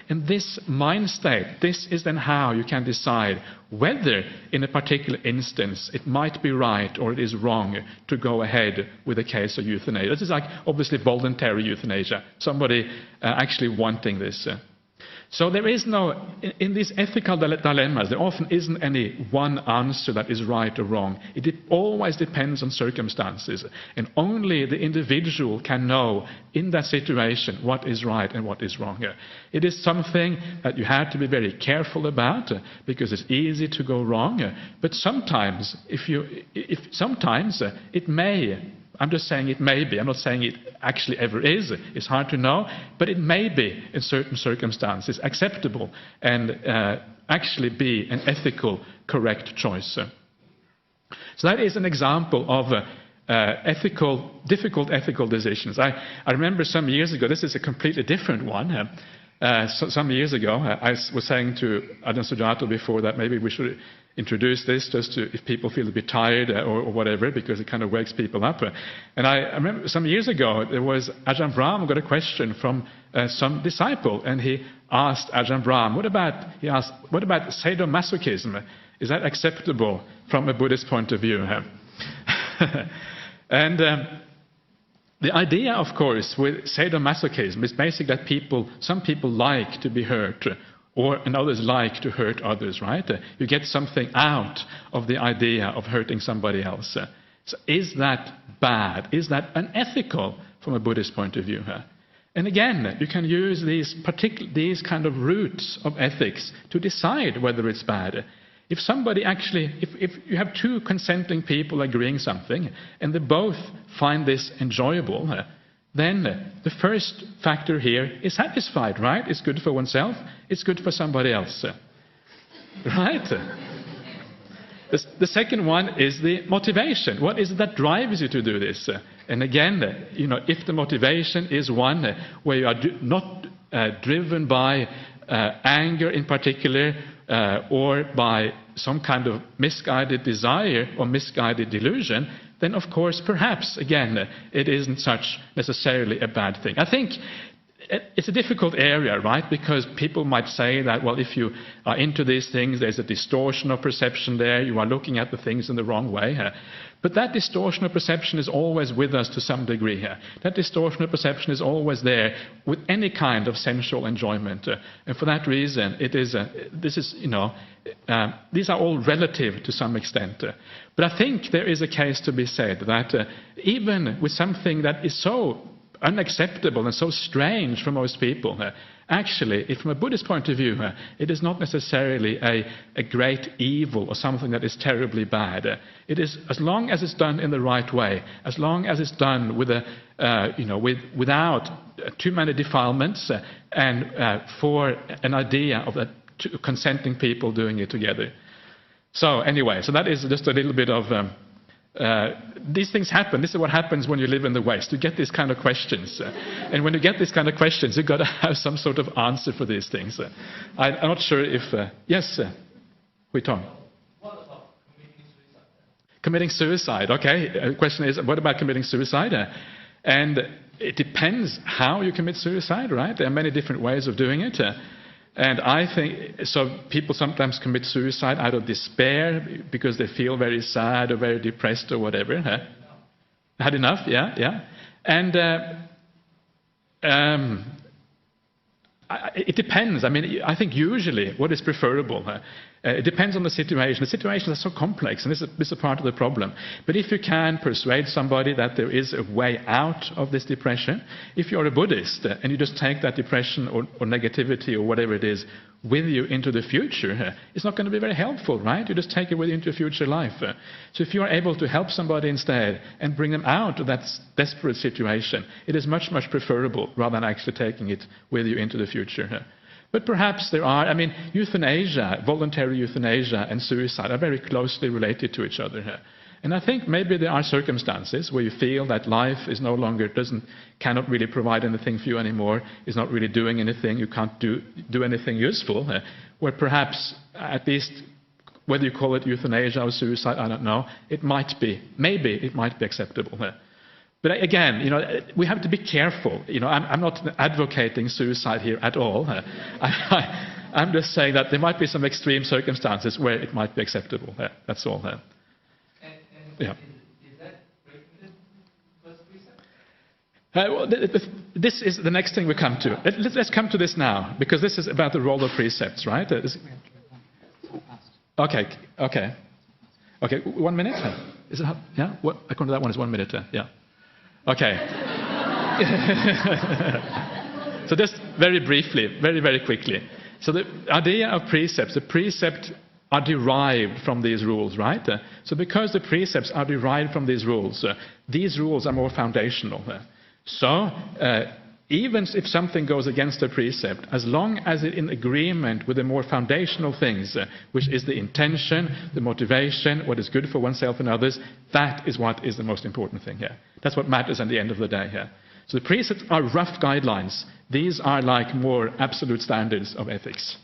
And this mind state, this is then how you can decide whether in a particular instance it might be right or it is wrong to go ahead with a case of euthanasia. This is like obviously voluntary euthanasia, somebody actually wanting this. So there is no, in these ethical dilemmas, there often isn't any one answer that is right or wrong. It always depends on circumstances. And only the individual can know in that situation what is right and what is wrong. It is something that you have to be very careful about because it's easy to go wrong. But sometimes, sometimes it may. I'm just saying it may be. I'm not saying it actually ever is. It's hard to know. But it may be, in certain circumstances, acceptable and actually be an ethical, correct choice. So that is an example of difficult ethical decisions. I remember some years ago, this is a completely different one. Some years ago, I was saying to Ajahn Sujato before that maybe we should introduce this just to, if people feel a bit tired or whatever, because it kind of wakes people up. And I remember some years ago, there was Ajahn Brahm got a question from some disciple, and he asked Ajahn Brahm, what about sadomasochism? Is that acceptable from a Buddhist point of view? And the idea, of course, with sadomasochism is basically that some people like to be hurt and others like to hurt others, right? You get something out of the idea of hurting somebody else. So is that bad? Is that unethical from a Buddhist point of view? And again, you can use these kind of roots of ethics to decide whether it's bad. If somebody actually, if you have two consenting people agreeing something, and they both find this enjoyable, then the first factor here is satisfied, right? It's good for oneself, it's good for somebody else. Right? The second one is the motivation. What is it that drives you to do this? And again, if the motivation is one where you are not driven by anger in particular, or by some kind of misguided desire or misguided delusion, then of course, perhaps, again, it isn't such necessarily a bad thing. I think it's a difficult area, right? Because people might say that, well, if you are into these things, there's a distortion of perception there, you are looking at the things in the wrong way. But that distortion of perception is always with us to some degree here. That distortion of perception is always there with any kind of sensual enjoyment. And for that reason, these are all relative to some extent. But I think there is a case to be said that even with something that is so unacceptable and so strange for most people, actually, if from a Buddhist point of view, it is not necessarily a great evil or something that is terribly bad. It is, as long as it's done in the right way, as long as it's done with without too many defilements, and for an idea of consenting people doing it together. So anyway, so that is just a little bit of these things happen. This is what happens when you live in the West. You get these kind of questions. And when you get these kind of questions, you've got to have some sort of answer for these things. I'm not sure if... yes, Huitong. What about committing suicide? Committing suicide, okay. The question is, what about committing suicide? And it depends how you commit suicide, right? There are many different ways of doing it. And I think, so people sometimes commit suicide out of despair because they feel very sad or very depressed or whatever. Had enough, yeah. And it depends. I mean, I think usually what is preferable, it depends on the situation. The situations are so complex, and this is a part of the problem. But if you can persuade somebody that there is a way out of this depression, if you're a Buddhist and you just take that depression or negativity or whatever it is with you into the future, it's not going to be very helpful, right? You just take it with you into your future life. So if you are able to help somebody instead and bring them out of that desperate situation, it is much, much preferable rather than actually taking it with you into the future. But perhaps there are, I mean, euthanasia, voluntary euthanasia and suicide are very closely related to each other. And I think maybe there are circumstances where you feel that life is no longer, cannot really provide anything for you anymore, is not really doing anything, you can't do anything useful, where perhaps, at least, whether you call it euthanasia or suicide, I don't know, maybe it might be acceptable. But again, we have to be careful. I'm not advocating suicide here at all. I'm just saying that there might be some extreme circumstances where it might be acceptable. That's all. Yeah. Is that breaking the first precept? Well, this is the next thing we come to. Let's come to this now, because this is about the role of precepts, right? Okay. 1 minute? Is it? Yeah. According to that one, is 1 minute. Yeah. Okay. So just very briefly, very quickly. So the idea of precepts, the precepts are derived from these rules, right? So because the precepts are derived from these rules are more foundational. So even if something goes against a precept, as long as it's in agreement with the more foundational things, which is the intention, the motivation, what is good for oneself and others, that is what is the most important thing here. That's what matters at the end of the day here. So the precepts are rough guidelines. These are like more absolute standards of ethics.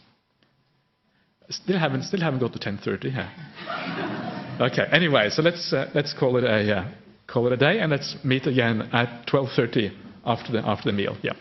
Still haven't got to 10:30 here. Okay. Anyway, so let's call it a day, and let's meet again at 12:30 after the meal. Yeah.